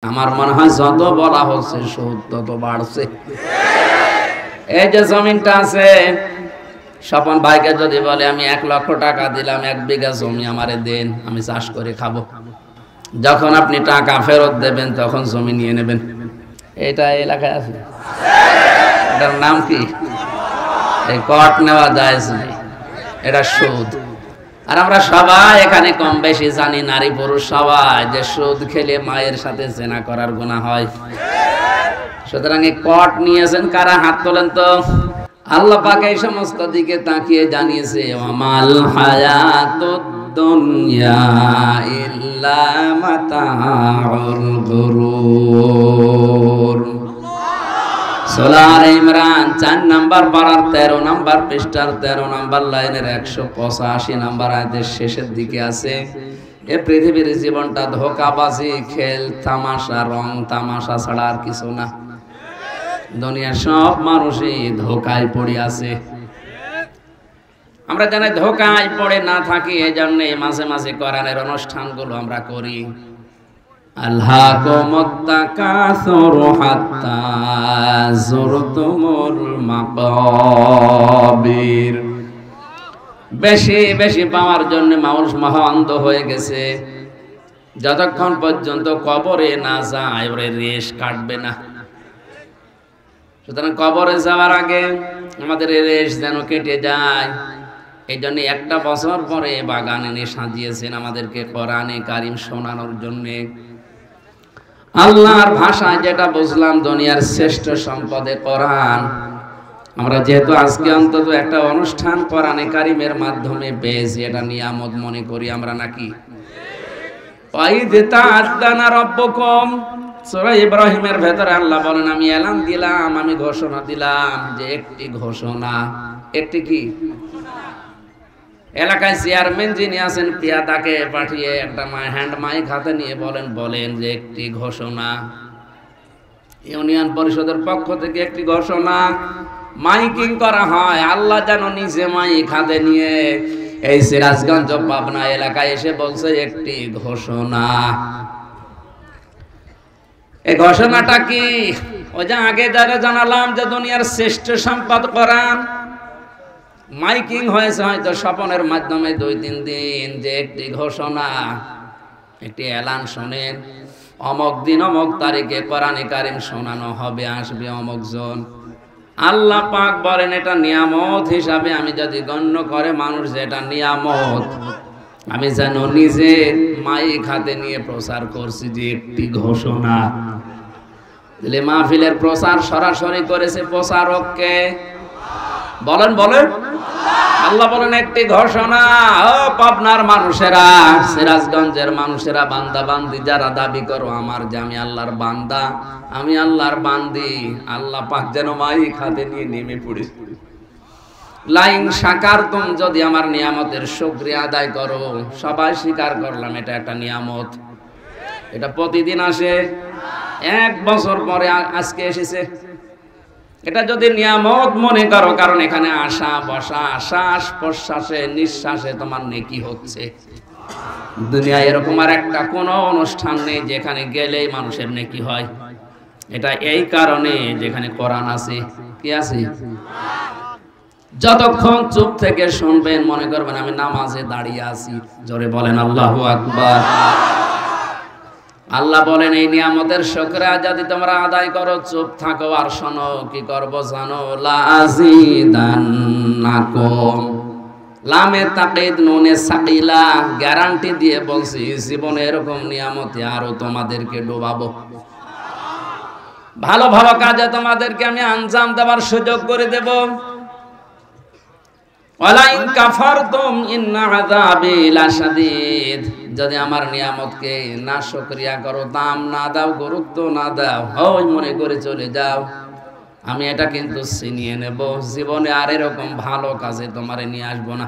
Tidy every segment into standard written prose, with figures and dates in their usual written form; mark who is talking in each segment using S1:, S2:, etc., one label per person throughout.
S1: আমার মনে হয় যত বলা হচ্ছে সুদ তত বাড়ছে। এই যে জমিনটা আছে, স্বপন ভাইকে যদি বলে আমি 1 লক্ষ টাকা দিলাম 1 বিঘা জমি আমারে দেন, আমি চাষ করে খাবো, যখন আপনি টাকা ফেরত দেবেন তখন জমি নিয়ে নেবেন। এটা এলাকায় আছে, এটার নাম কি? এই কট নেওয়া যায়, এটা সুদ। আর আমরা সবাই এখানে কম বেশি জানি, নারী পুরুষ সবাই, যে সুদ খেলে মায়ের সাথে জেনা করার গুনাহ হয়। সুতরাং এই কট নিয়েছেন কারা? হাত তোলেন তো। আল্লাহ পাক এই সমস্ত দিকে তাকিয়ে জানিয়েছে, আমাল হায়াতুদ দুনিয়া ইল্লা মাতাউল গুরুর। সূরা আলে ইমরান 4 নাম্বার পারার 13 নাম্বার পৃষ্ঠার 13 নাম্বার লাইনের 185 নাম্বার আয়াতের শেষের দিকে আছে, এ পৃথিবীর জীবনটা ধোঁকাবাজি, খেল তামাশা, রং তামাশা ছাড়া আর কিছু না। দুনিয়ার সব মানুষই ধোঁকায় পড়ে আছে। আমরা জানি ধোঁকায় পড়ে না থাকি, এই জন্য মাঝে মাঝে কোরআনের অনুষ্ঠানগুলো আমরা করি। আল্লাকুমুত তাকাসুর হাত্তা যুরতুমুল মাকাবির। বেশি বেশি পাওয়ার জন্য মানুষ মহান্ধ হয়ে গেছে। যতক্ষণ পর্যন্ত কবরে না যায় ওরে রেশ কাটবে না। সুতরাং কবরে যাওয়ার আগে আমাদের রেশ যেন কেটে যায়, এই জন্য 1টা বছর পরে বাগান এনে সাজিয়েছেন আমাদেরকে কোরআনে কারিম শোনানোর জন্যে। আল্লাহর ভাষায় যেটা বুঝলাম, দুনিয়ার শ্রেষ্ঠ সম্পদে কোরআন। আমরা যেহেতু আজকে অন্তত একটা অনুষ্ঠান কোরআনে কারিমের মাধ্যমে পেয়েছি, এটা নিয়ামত মনে করি আমরা নাকি? ওয়াইযতাআযানা রাব্বুকুম, সূরা ইব্রাহিমের ভেতরে আল্লাহ বলেন, আমি এলান দিলাম, আমি ঘোষণা দিলাম, যে একটি ঘোষণা। একটি কি? এলাকায় চেয়ারম্যান যিনি আছেন, পিয়াদাকে পাঠিয়ে একটা হ্যান্ড মাইক হাতে নিয়ে বলেন যে একটি ঘোষণা। ইউনিয়ন পরিষদের পক্ষ থেকে একটি ঘোষণা মাইকিং করা হয়। আল্লাহ যেন নিজে মাইক হাতে নিয়ে এই সিরাজগঞ্জ পাবনা এলাকায় এসে বলছে একটি ঘোষণা। এই ঘোষণাটা কি? ওই যে আগে যারা জানালাম যে দুনিয়ার শ্রেষ্ঠ সম্পদ কোরআন, মাইকিং হয়েছে হয়তো স্বপনের মাধ্যমে 2-3 দিন, যে একটি ঘোষণা, একটি এলান শোনেন, অমক দিন অমক তারিখে কোরআনে কারিম শোনানো হবে, আসবে অমক জন। আল্লাহ পাক বলেন এটা নিয়ামত হিসাবে আমি যদি গণ্য করে মানুষ, যে এটা নিয়ামত, আমি যেন নিজে মাইক হাতে নিয়ে প্রচার করছি যে একটি ঘোষণা। দিলে মাহফিলের প্রচার সরাসরি করেছে প্রচারককে। বলেন আল্লাহ বলেন একটি ঘোষণা। ও পাবনার মানুষেরা, সিরাজগঞ্জের মানুষেরা, বান্দা বান্দি যারা দাবি করো আমার যে আমি আল্লাহর বান্দা, আমি আল্লাহর বান্দি, আল্লাহ পাক যেন মাইক হাতে নিয়ে নেমে পড়েছে। লাইন শাকারতুম, যদি আমার নিয়ামতের শুকরিয়া আদায় করো। সবাই স্বীকার করলাম এটা একটা নিয়ামত। এটা প্রতিদিন আসে, 1 বছর পরে আজকে এসেছে। এটা যদি নিয়ামত মনে করো, কারণ এখানে আসা বসা, শ্বাস প্রশ্বাসে নিঃশ্বাসে তোমার নেকি হচ্ছে। দুনিয়ায় এরকম আর একটা কোনো অনুষ্ঠান নেই যেখানে গেলেই মানুষের নেকি হয়। এটা এই কারণে যেখানে কোরআন আছে। কি আছে? যতক্ষণ চুপ থেকে শুনবেন মনে করবেন আমি নামাজে দাঁড়িয়ে আছি। জোরে বলেন আল্লাহু আকবার। আল্লাহ বলেন এই নিয়ামতের শুকরিয়া যদি তোমরা আদায় করো, চুপ থাকো আর শোনো, কি করব জানো? লাযিদান্নাকুম, লামে তাকিদ নুনে সাকিলা, গ্যারান্টি দিয়ে বলছি জীবনে এরকম নিয়ামতে আরো তোমাদেরকে ডোবাবো। ভালো ভালো কাজে তোমাদেরকে আমি আঞ্জাম দেওয়ার সুযোগ করে দেব। ওয়ালাইন কাফারতুম ইন্না আযাবি লাশাদীদ, যদি আমার নিয়ামতকে না শুকরিয়া করো, দাম না দাও, গুরুত্ব না দাও, ওই মনে করে চলে যাও, আমি এটা কিন্তু ছিনিয়ে নেব। জীবনে আর এরকম ভালো কাজে তোমারে নিয়ে আসবো না।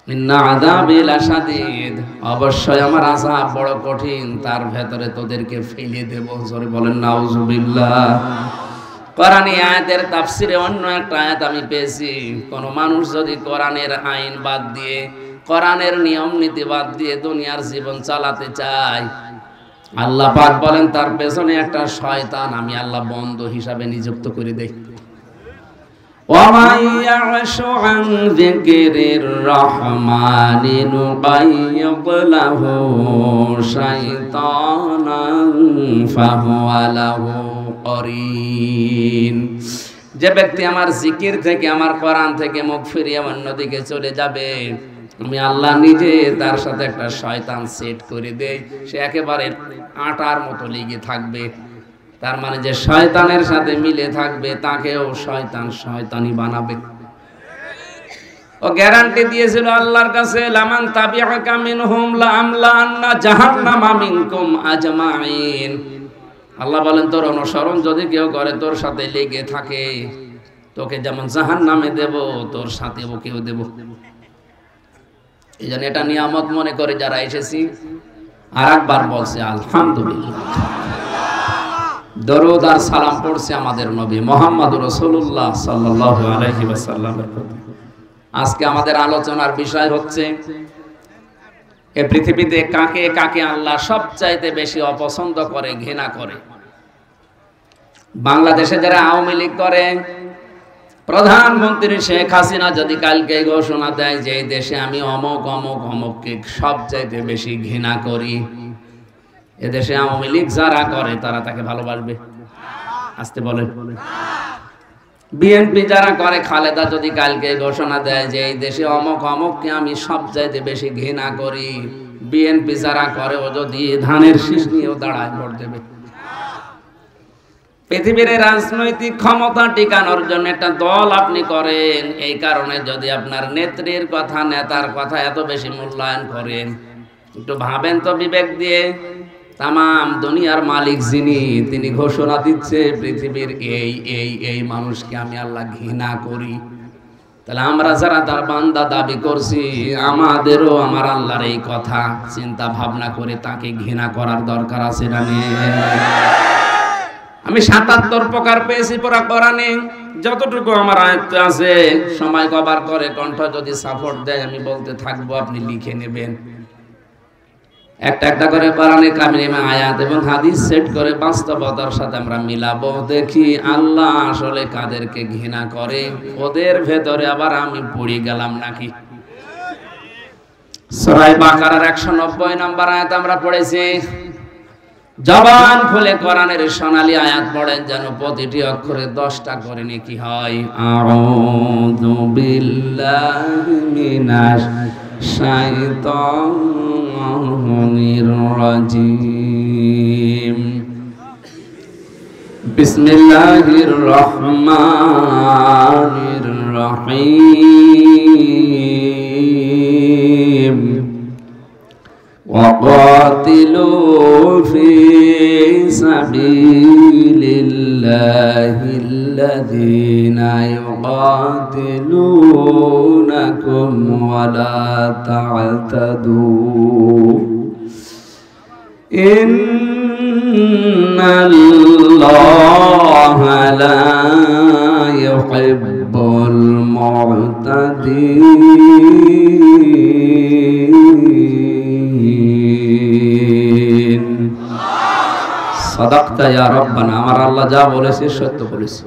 S1: ইন্না আযাবি লাশাদীদ, অবশ্যই আমার আযাব বড় কঠিন, তার ভেতরে তোদেরকে ফেলে দেব। জোরে বলেন নাউজুবিল্লাহ। কোরআনী আয়াতের তাফসিরে অন্য একটা আয়াত আমি পেয়েছি, কোন মানুষ যদি কোরআনের আইন বাদ দিয়ে, কোরআনের নিয়ম নীতি বাদ দিয়ে দুনিয়ার জীবন চালাতে চায়, আল্লাহ পাক বলেন তার পেছনে একটা শয়তান আমি আল্লাহ বন্ধু হিসাবে নিযুক্ত করে দেই। وَمَن يَعْشُ عَن ذِكْرِ الرَّحْمَنِ نُقَيِّضْ لَهُ شَيْطَانًا فَهُوَ لَهُ قَرِينٌ। যে ব্যক্তি আমার জিকির থেকে আমার কোরআন থেকে মুখ ফিরিয়ে অন্যদিকে চলে যাবে, আমি আল্লাহ নিজে তার সাথে একটা শয়তান সেট করে দেই, সে একেবারে আটার মতো লেগে থাকবে। তার মানে যে শয়তানের সাথে মিলে থাকবে তাকেও শয়তান শয়তানি বানাবে। ও গ্যারান্টি দিয়েছিল আল্লাহর কাছে, লামান তাবিআকা মিনহুম লাআমলা আন্না জাহান্নামা মিনকুম আজমাইন। আল্লাহ বলেন তোর অনুসরণ যদি কেউ করে, তোর সাথে লেগে থাকে, তোকে যেমন জাহান্নামে দেব তোর সাথে ওকেও দেব। এই জন্য এটা নিয়ামত মনে করে যারা এসেছি, আর একবার বলছে আলহামদুলিল্লাহ, দরুদ আর সালাম পড়ছে আমাদের নবী মুহাম্মদুর রাসূলুল্লাহ সাল্লাল্লাহু আলাইহি ওয়াসাল্লামের প্রতি। আজকে আমাদের আলোচনার বিষয় হচ্ছে এই পৃথিবীতে কাকে কাকে আল্লাহ সবচাইতে বেশি অপছন্দ করে, ঘৃণা করে। বাংলাদেশে যারা আওয়ামী লীগ করে, প্রধানমন্ত্রী শেখ হাসিনা যদি কালকে ঘোষণা দেয় যে এই দেশে আমি অমুক অমুক অমুককে সবচাইতে বেশি ঘৃণা করি, এদেশে আওয়ামী লীগ যারা করে তারা তাকে ভালোবাসবে? আসতে বলেন। বিএনপি যারা করে, খালেদা যদি কালকে ঘোষণা দেয় যে এই দেশে অমুক অমুককে আমি সবচাইতে বেশি ঘৃণা করি, বিএনপি যারা করে ও যদি ধানের শীষ নিয়েও দাঁড়ায় ভোট দেবে। পৃথিবীর রাজনৈতিক ক্ষমতা টিকানোর জন্য একটা দল আপনি করেন, এই কারণে যদি আপনার নেত্রীর কথা নেতার কথা এত বেশি মূল্যায়ন করেন, একটু ভাবেন তো বিবেক দিয়ে। তামাম দুনিয়ার মালিক যিনি, তিনি ঘোষণা দিচ্ছে পৃথিবীর এই এই এই মানুষকে আমি আল্লাহ ঘৃণা করি। তাহলে আমরা যারা তার বান্দা দাবি করছি, আমাদেরও আমার আল্লাহর এই কথা চিন্তা ভাবনা করে তাকে ঘৃণা করার দরকার আছে না নেই? আমি ৭৭ প্রকার পেয়েছি পুরা কোরআনে, যতটুকু আমার আয়ত্তে আছে সময় কভার করে কণ্ঠ যদি সাপোর্ট দেয় আমি বলতে থাকবো, আপনি লিখে নেবেন। একটা একটা করে কোরআনে কারিমে আয়াত এবং হাদিস সেট করে বাস্তবতার সাথে আমরা মিলাবো, দেখি আল্লাহ আসলে কাদেরকে ঘৃণা করে, ওদের ভেতরে আবার আমি পড়ে গেলাম নাকি। সূরা বাকারার ১৯০ নম্বর আয়াত আমরা পড়েছি। জবান খুলে কোরআনের সোনালী আয়াত পড়েন, যেন প্রতিটি অক্ষরে 10টা করে নেকি হয়। আউযু বিল্লাহি মিনাশ শাইতানির রাজিম। বিসমিল্লাহির রহমানির রহিম। وقاتلوا في سبيل الله الذين يقاتلونكم ولا تعتدوا إن الله لا يحب المعتدين। সাদাকতা ইয়া রাব্বানা, আমার আল্লাহ যা বলেছে সত্য বলেছে।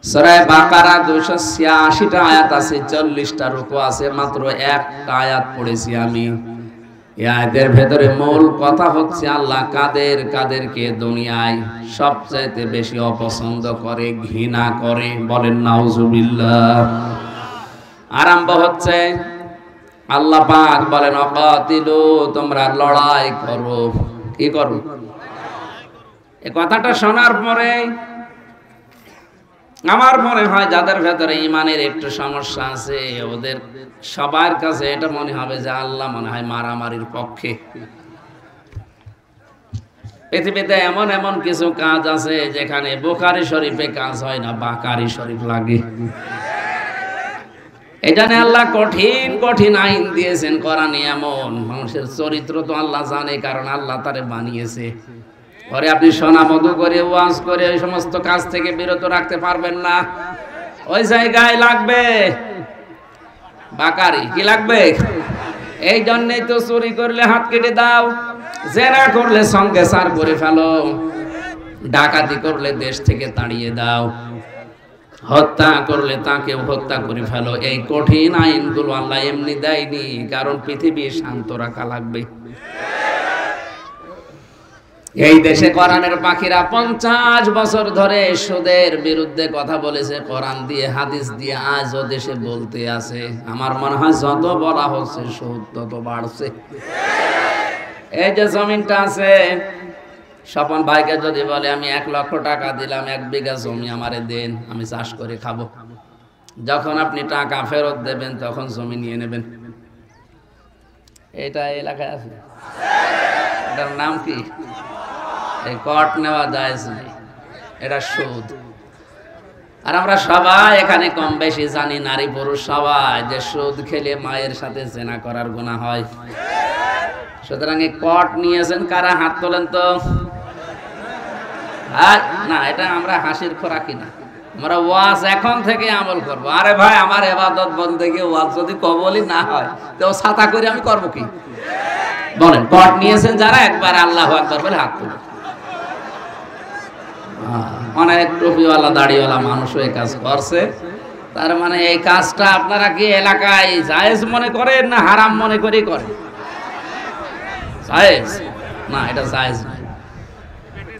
S1: সূরা বাকারা 286টা আয়াত আছে, 40টা রুকু আছে, মাত্র একটা আয়াত পড়েছি আমি। এই আয়াতের ভেতরে মূল কথা হচ্ছে আল্লাহ কাদের কাদেরকে দুনিয়ায় সবচাইতে বেশি অপছন্দ করে, ঘৃণা করে, বলেন নাউজুবিল্লাহ। আরম্ভ হচ্ছে আল্লাহ পাক বলেন অকাতিলু, তোমরা লড়াই করো। কি করো? এই কথাটা শোনার পরে আমার মনে হয় যাদের ভেতরে ইমানের একটু সমস্যা আছে, ওদের সবার কাছে এটা মনে হবে যে আল্লাহ মনে হয় মারামারির পক্ষে। পৃথিবীতে এমন এমন কিছু কাজ আছে যেখানে বুখারী শরীফে কাজ হয় না, বাকারী শরীফ লাগে। এখানে আল্লাহ কঠিন কঠিন আইন দিয়েছেন কোরআনে। এমন মানুষের চরিত্র তো আল্লাহ জানে, কারণ আল্লাহ তারে বানিয়েছে। পরে আপনি সোনা মধু করে ওয়াজ করে ওই সমস্ত কাজ থেকে বিরত রাখতে পারবেন না। ওই জায়গায় লাগবে বাকারি। কি লাগবে? এই জন্যই তো চুরি করলে হাত কেটে দাও, জেনা করলে সঙ্গে সার করে ফেলো, ডাকাতি করলে দেশ থেকে তাড়িয়ে দাও, হত্যা করলে তাকে হত্যা করে ফেলো। এই কঠিন আইনগুলো আল্লাহ এমনি দেয়নি, কারণ পৃথিবী শান্ত রাখা লাগবে। এই দেশে কোরআনের পাখিরা 50 বছর ধরে সুদের বিরুদ্ধে কথা বলেছে, কোরআন দিয়ে হাদিস দিয়ে আজও দেশে বলতে আছে। আমার মনে হয় যত বলা হচ্ছে সুদ তত বাড়ছে। এই যে জমিনটা আছে, স্বপন ভাইকে যদি বলে আমি 1 লক্ষ টাকা দিলাম, 1 বিঘা জমি আমারে দেন, আমি চাষ করে খাবো, যখন আপনি টাকা ফেরত দেবেন তখন জমি নিয়ে নেবেন। এটা এলাকায় আছে, এটার নাম কি? এই কট নেওয়া জায়েজ নেই, এটা সুদ। আর আমরা সবাই এখানে কম বেশি জানি, নারী পুরুষ সবাই, যে সুদ খেলে মায়ের সাথে জেনা করার গুনাহ হয়। সুতরাং এই কট নিয়েছেন কারা? হাত তোলেন তো। না, এটা আমরা হাসির খোরাকি না, আমরা ওয়াজ এখন থেকে আমল করব। আরে ভাই, আমার ইবাদত বন্দেগী ওয়াজ যদি কবুলই না হয় তো ছাতা করে আমি করব কি? বলেন, কট নিয়েছেন যারা, একবার আল্লাহু আকবার বলে হাত তুলুন। অনেক টুপিওয়ালা দাড়িওয়ালা মানুষও এই কাজ করছে। তার মানে এই কাজটা আপনারা কি এলাকায় জায়েজ মনে করেন না হারাম মনে করেই করেন? জায়েজ না, এটা জায়েজ না।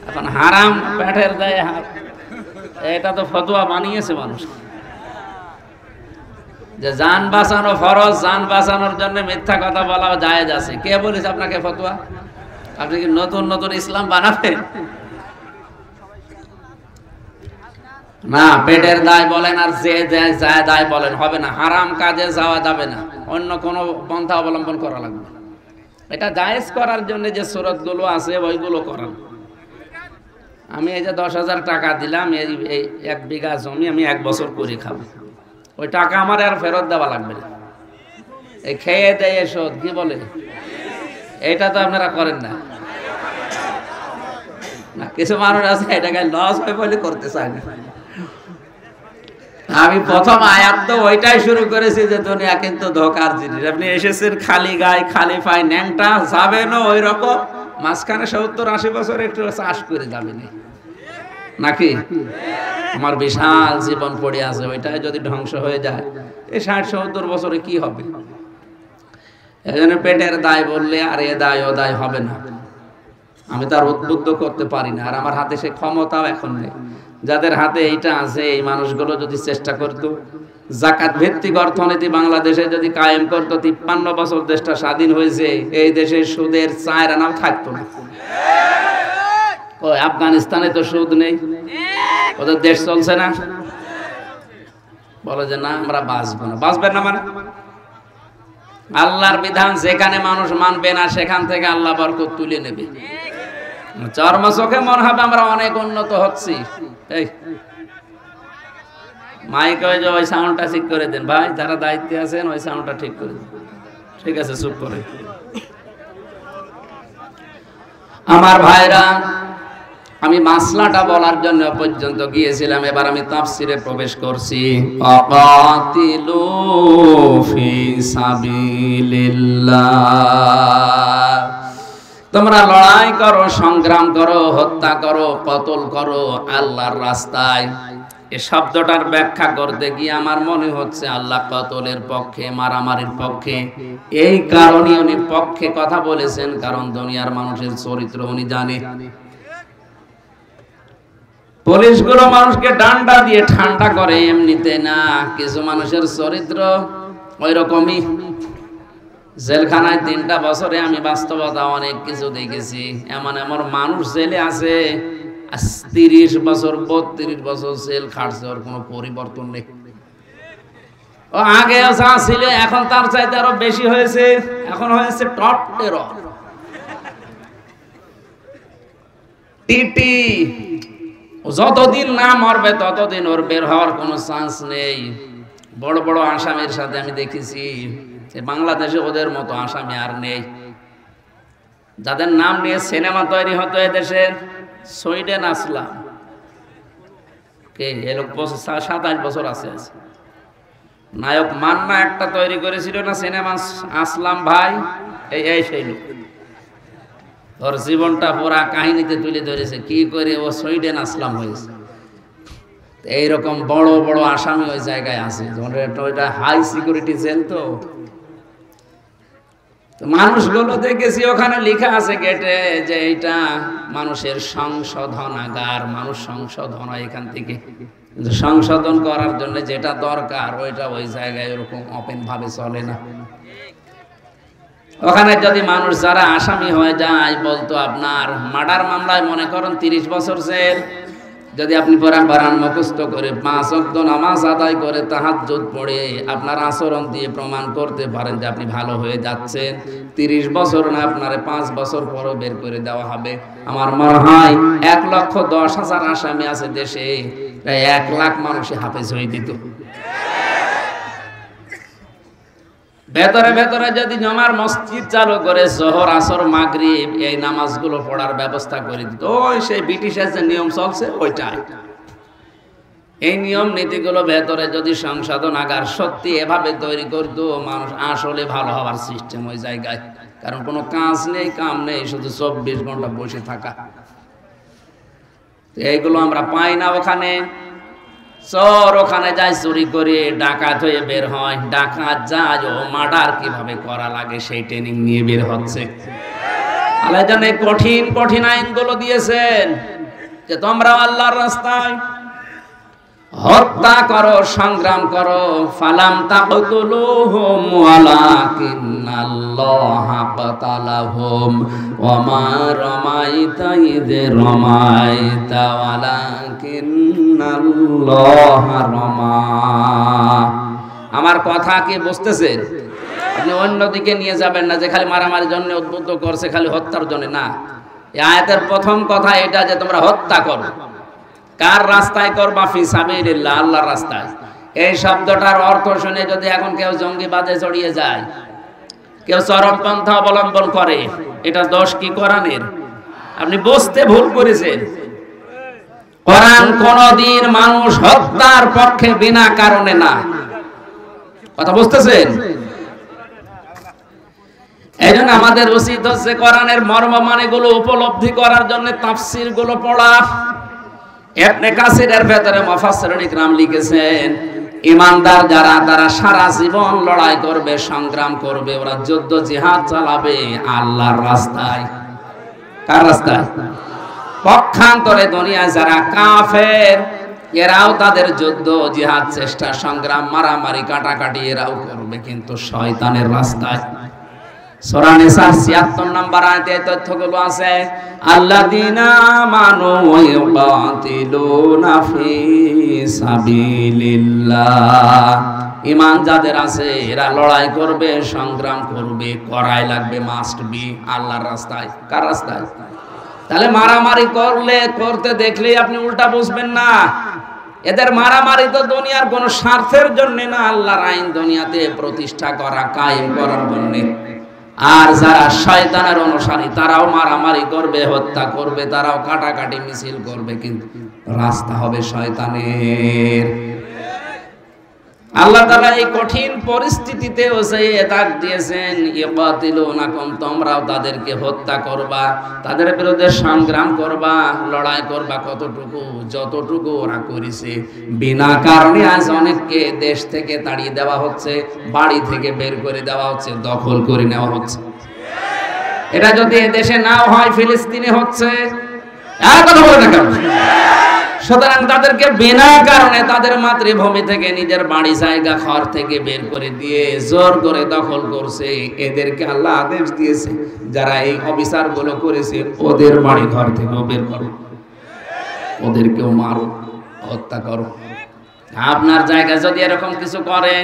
S1: এখন হারাম পেটের দায়ে এটা তো ফতোয়া বানিয়েছে মানুষ, যে জান বাঁচানো ফরজ, জান বাঁচানোর জন্য মিথ্যা কথা বলা জায়েজ আছে। কে বলেছে আপনাকে ফতোয়া? আপনি কি নতুন নতুন ইসলাম বানাবেন? না, পেটের দায় বলেন আর যে যায় দায় বলেন, হবে না। হারাম কাজে যাওয়া যাবে না, অন্য কোনো পন্থা অবলম্বন করা লাগবে। এটা জায়েজ করার জন্য যে সুরতগুলো আছে ওইগুলো করান। আমি এই যে 10,000 টাকা দিলাম, এই 1 বিঘা জমি আমি 1 বছর করে খাবো, ওই টাকা আমার আর ফেরত দেওয়া লাগবে না। এই খেয়ে দেয় শোধ কি বলে, এটা তো আপনারা করেন না। না, কিছু মানুষ আছে এটাকে লস হয় বলে করতে চায় না। আমি প্রথম আয়াত তো ওইটাই শুরু করেছি যে দুনিয়া কিন্তু ধোকার জিনিস। আপনি এসেছেন খালি গায়ে খালি পায়ে, ন্যাংটা যাবেন ওই রকম, মাঝখানে 70-80 বছর একটু চাষ করে যাবেন নাকি? আমার বিশাল জীবন পড়ে আছে, ওইটাই যদি ধ্বংস হয়ে যায় এই 60-70 বছরে কি হবে? এজন্য পেটের দায় বললে আর এ দায় ও দায় হবে না। আমি তার উদ্বুদ্ধ করতে পারি না, আর আমার হাতে সে ক্ষমতাও এখন নেই। যাদের হাতে এইটা আছে, এই মানুষগুলো যদি চেষ্টা করতো, যাকাত ভিত্তিক অর্থনীতি বাংলাদেশে যদি কায়েম করতো, 53 বছর দেশটা স্বাধীন হয়েছে, এই দেশে সুদের 4 আনাও থাকতো না। ওই আফগানিস্তানে তো সুদ নেই, ওদের দেশ চলছে না। বলে যে না আমরা বাঁচবো না। বাঁচবেন না মানে? আল্লাহর বিধান যেখানে মানুষ মানবে না, সেখান থেকে আল্লাহ বরকত তুলে নেবে। চর্ম চোখে মনে হবে আমরা অনেক উন্নত হচ্ছি। এই মাইক ওই সাউন্ডটা ঠিক করে দেন ভাই, যারা দায়িত্বে আছেন ওই সাউন্ডটা ঠিক করে দেন। ঠিক আছে, চুপ করে। আমার ভাইরা, আমি মাসলাটা বলার জন্য পর্যন্ত গিয়েছিলাম, এবার আমি তাফসিরে প্রবেশ করছি। ফাকাতিলু ফি সাবিলিল্লাহ, তোমরা লড়াই করো, সংগ্রাম করো, হত্যা করো, কতল করো আল্লাহর রাস্তায়। এই শব্দটার ব্যাখ্যা করতে গিয়ে আমার মনে হচ্ছে আল্লাহ কতলের পক্ষে, মারামারির পক্ষে। এই কারণে উনি পক্ষে কথা বলেছেন, কারণ দুনিয়ার মানুষের চরিত্র উনি জানে। পুলিশগুলো মানুষকে ডান্ডা দিয়ে ঠান্ডা করে এমনিতে না, কিছু মানুষের চরিত্র ওই রকমই। জেলখানায় 3টা বছরে আমি বাস্তবতা অনেক কিছু দেখেছি। এমন এমন মানুষ জেলে আছে 30 বছর 32 বছর জেল খাটছে, ওর কোনো পরিবর্তন নেই। ও আগে যা ছিল এখন তার চাইতে আরো বেশি হয়েছে, এখন হয়েছে টপ টেরর, টিটি। যতদিন না মরবে ততদিন ওর বের হওয়ার কোনো চান্স নেই। বড় বড় আসামির সাথে আমি দেখেছি, বাংলাদেশে ওদের মতো আসামি আর নেই। যাদের নাম নিয়ে সিনেমা তৈরি হতো এদেশে, সুইডেন আসলাম কে, এ লোক 27 বছর আছে। নায়ক মান্না একটা তৈরি করেছিল না সিনেমা, আসলাম ভাই, এই সেই লোক। ওর জীবনটা পুরা কাহিনীতে তুলে ধরেছে, কি করে ও সুইডেন আসলাম হয়েছে। এইরকম বড় বড় আসামি ওই জায়গায় আছে, ওইটা হাই সিকিউরিটি জেল। তো মানুষগুলো দেখেছি ওখানে লেখা আছে গেটে যে এটা মানুষের সংশোধনাগার, মানুষ সংশোধন হয় এখান থেকে। সংশোধন করার জন্য যেটা দরকার ওইটা ওই জায়গায় ওরকম ওপেন ভাবে চলে না। ওখানে যদি মানুষ যারা আসামি হয়ে যায়, বলতো আপনার মার্ডার মামলায় মনে করেন 30 বছর জেল, যদি আপনি কোরআন মুখস্থ করে 5 ওয়াক্ত নামাজ আদায় করে তাহাজ্জুদ পড়ে আপনার আচরণ দিয়ে প্রমাণ করতে পারেন যে আপনি ভালো হয়ে যাচ্ছেন, 30 বছর না আপনারে 5 বছর পরও বের করে দেওয়া হবে। আমার মনে হয় 1,10,000 আসামি আছে দেশে, প্রায় 1 লাখ মানুষ হাফেজ হয়ে দিত। ভেতরে ভেতরে যদি জমার মসজিদ চালু করে জোহর আসর মাগরিব এই নামাজগুলো পড়ার ব্যবস্থা করে দিত, ওই সেই ব্রিটিশের যে নিয়ম চলছে ওইটাই। এই নিয়ম নীতিগুলো ভেতরে যদি সংশোধনাগার সত্যি এভাবে তৈরি করতো, মানুষ আসলে ভালো হওয়ার সিস্টেম ওই জায়গায়। কারণ কোনো কাজ নেই, কাম নেই, শুধু 24 ঘন্টা বসে থাকা। এইগুলো আমরা পাই না ওখানে। চোর ওখানে যায় চুরি করে, ডাকাত হয়ে বের হয়। ডাকাত যায় ও মার্ডার কিভাবে করা লাগে সেই ট্রেনিং নিয়ে বের হচ্ছে। আল্লাহ জানে কঠিন কঠিন আইনগুলো দিয়েছেন যে তোমরা আল্লাহর রাস্তায় হত্যা করো, সংগ্রাম করো। ফালাম তাকতুলুহুম ওয়ালাকিন্নাল্লাহা কাতালাহুম ওয়া মা রামাইতা ইয রামাইতা ওয়ালাকিন্নাল্লাহা রামা। আমার কথা কি বুঝতেছেন? আপনি অন্যদিকে নিয়ে যাবেন না যে খালি মারামারির জন্য উদ্বুদ্ধ করছে, খালি হত্যার জন্য না। এই আয়াতের প্রথম কথা এটা যে তোমরা হত্যা করো। কার রাস্তায় করবা? ফি সাবিলিল্লাহ, আল্লাহর রাস্তায়। এই শব্দটার অর্থ শুনে যদি এখন কেউ জঙ্গিবাদে জড়িয়ে যায়, কেউ চরমপন্থা অবলম্বন করে, এটা দোষ কি কোরআনের? আপনি বুঝতে ভুল করেছেন। কোরআন কোনদিন মানুষ হত্যার পক্ষে বিনা কারণে না। কথা বুঝতেছেন? এইজন্য আমাদের উচিত হচ্ছে কোরআনের মর্ম মানেগুলো উপলব্ধি করার জন্য তাফসীর গুলো পড়া। ইবনে কাসিরের ভেতরে মুফাসসিরুন ইকরাম লিখেছেন, ইমানদার যারা তারা সারা জীবন লড়াই করবে, সংগ্রাম করবে, ওরা যুদ্ধ জিহাদ চালাবে আল্লাহর রাস্তায়। কার রাস্তায়? পক্ষান্তরে দুনিয়ায় যারা কাফের, এরাও তাদের যুদ্ধ জিহাদ চেষ্টা সংগ্রাম মারামারি কাটাকাটি এরাও করবে, কিন্তু শয়তানের রাস্তায়। সূরা নিসা ৭৬ নম্বর আয়াতে এই তথ্যগুলো আছে। আল্লাযীনা আমানু ওয়া ইউকাতিলুনা ফি সাবিলিল্লাহ। ঈমান যাদের আছে এরা লড়াই করবে, সংগ্রাম করবে, করাই লাগবে, মাস্ট বি আল্লাহর রাস্তায়। কার রাস্তায়? তাহলে মারামারি করতে দেখলেই আপনি উল্টা বুঝবেন না। এদের মারামারি তো দুনিয়ার কোন স্বার্থের জন্য না, আল্লাহর আইন দুনিয়াতে প্রতিষ্ঠা করা, কায়েম করার জন্য। আর যারা শয়তানের অনুসারী তারাও মারামারি করবে, হত্যা করবে, তারাও কাটাকাটি মিছিল করবে, কিন্তু রাস্তা হবে শয়তানের। আল্লাহ তাআলা এই কঠিন পরিস্থিতিতেও সেই তাক দিয়েছেন, ইকাতিলুনাকুম, তোমরাও তাদেরকে হত্যা করবা, তাদের বিরুদ্ধে সংগ্রাম করবা, লড়াই করবা। কতটুকু? যতটুকু ওরা করেছে। বিনা কারণে আজ অনেককে দেশ থেকে তাড়িয়ে দেওয়া হচ্ছে, বাড়ি থেকে বের করে দেওয়া হচ্ছে, দখল করে নেওয়া হচ্ছে। এটা যদি দেশে নাও হয়, ফিলিস্তিনে হচ্ছে। আর কথা বলে না কেন? সুতরাং তাদেরকে বিনা কারণে তাদের মাতৃভূমি থেকে, নিজের বাড়ি জায়গা ঘর থেকে বের করে দিয়ে জোর করে দখল করছে। এদেরকে আল্লাহ আদেশ দিয়েছে যারা এই অবিচারগুলো করেছে ওদের বাড়ি ঘর থেকেও বের করো, ওদেরকেও মারো, হত্যা করো। আপনার জায়গায় যদি এরকম কিছু করে,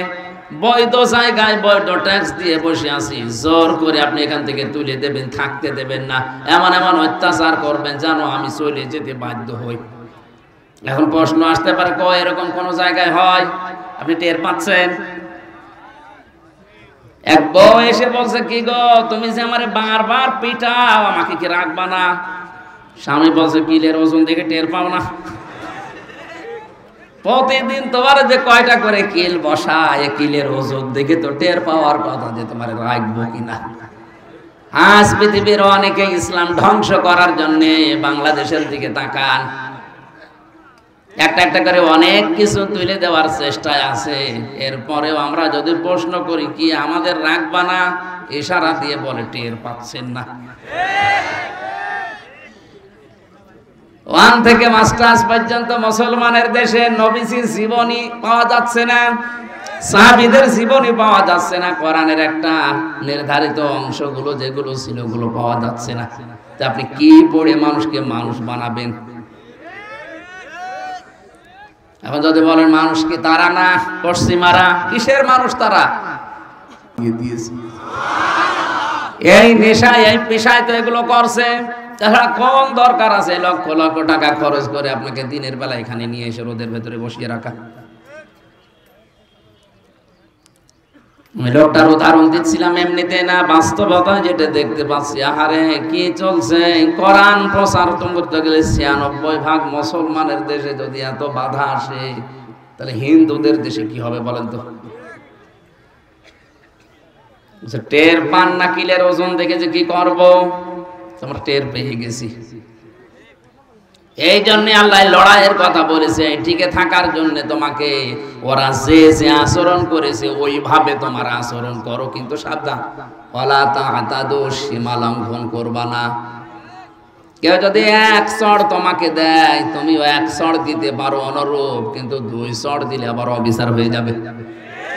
S1: বৈধ জায়গায় বৈধ ট্যাক্স দিয়ে বসে আছি, জোর করে আপনি এখান থেকে তুলে দেবেন, থাকতে দেবেন না, এমন এমন অত্যাচার করবেন জানো আমি চলে যেতে বাধ্য হই। এখন প্রশ্ন আসতে পারে, এরকম কোন জায়গায় হয়? আপনি টের পাচ্ছেন? এক বউ এসে বলছে, কি গো তুমি যে আমারে বারবার পিটাও, আমাকে কি রাখবা না? স্বামী বলছে, কিলের ওজন দেখে টের পাও না? প্রতিদিন তোমার যে কয়টা করে কিল বসায়, কিলের ওজন দেখে তো টের পাওয়ার কথা যে তোমার রাখবো কিনা। আজ পৃথিবীর অনেকে ইসলাম ধ্বংস করার জন্য বাংলাদেশের দিকে তাকান, একটা একটা করে অনেক কিছু তুলে দেওয়ার চেষ্টায় আছে। এরপরেও আমরা যদি প্রশ্ন করি কি আমাদের রাখবা না, ইশারা দিয়ে বলে টের পাচ্ছেন না। 1 থেকে মাস্টার্স পর্যন্ত মুসলমানের দেশে নবীজির জীবনী পাওয়া যাচ্ছে না, সাহাবীদের জীবনী পাওয়া যাচ্ছে না, কোরআনের একটা নির্ধারিত অংশগুলো যেগুলো ছিল ওগুলো পাওয়া যাচ্ছে না। তা আপনি কি পড়ে মানুষকে মানুষ বানাবেন? এখন যদি বলেন মানুষ কি তারা না পশ্চিমারা, কিসের মানুষ তারা? এই নেশায় এই পেশায় তো এগুলো করছে, তাছাড়া কোন দরকার আছে লক্ষ লক্ষ টাকা খরচ করে আপনাকে দিনের বেলা এখানে নিয়ে এসে রোদের ভেতরে বসিয়ে রাখা? আমি লোকটার উদাহরণ দিচ্ছিলাম এমনিতে না, বাস্তবতা যেটা দেখতে পাচ্ছি। আহারে কি চলছে, কোরআন প্রচার করতে গেলে 96% মুসলমানের দেশে যদি এত বাধা আসে, তাহলে হিন্দুদের দেশে কি হবে বলেন তো? টের পান না কিলের ওজন দেখে যে কি করব, তোমরা টের পেয়ে গেছি। এই জন্য আল্লাহ লড়াইয়ের কথা বলেছে, টিকে থাকার জন্য তোমাকে ওরা যে যে আচরণ করেছে ওইভাবে তোমার আচরণ করো, কিন্তু সাবধান, ওয়ালা তা'তাদু, সীমা লঙ্ঘন করবা না। কেউ যদি 1 চড় তোমাকে দেয়, তুমিও 1 চড় দিতে পারো অনুরূপ, কিন্তু 2 চড় দিলে আবার অবিচার হয়ে যাবে।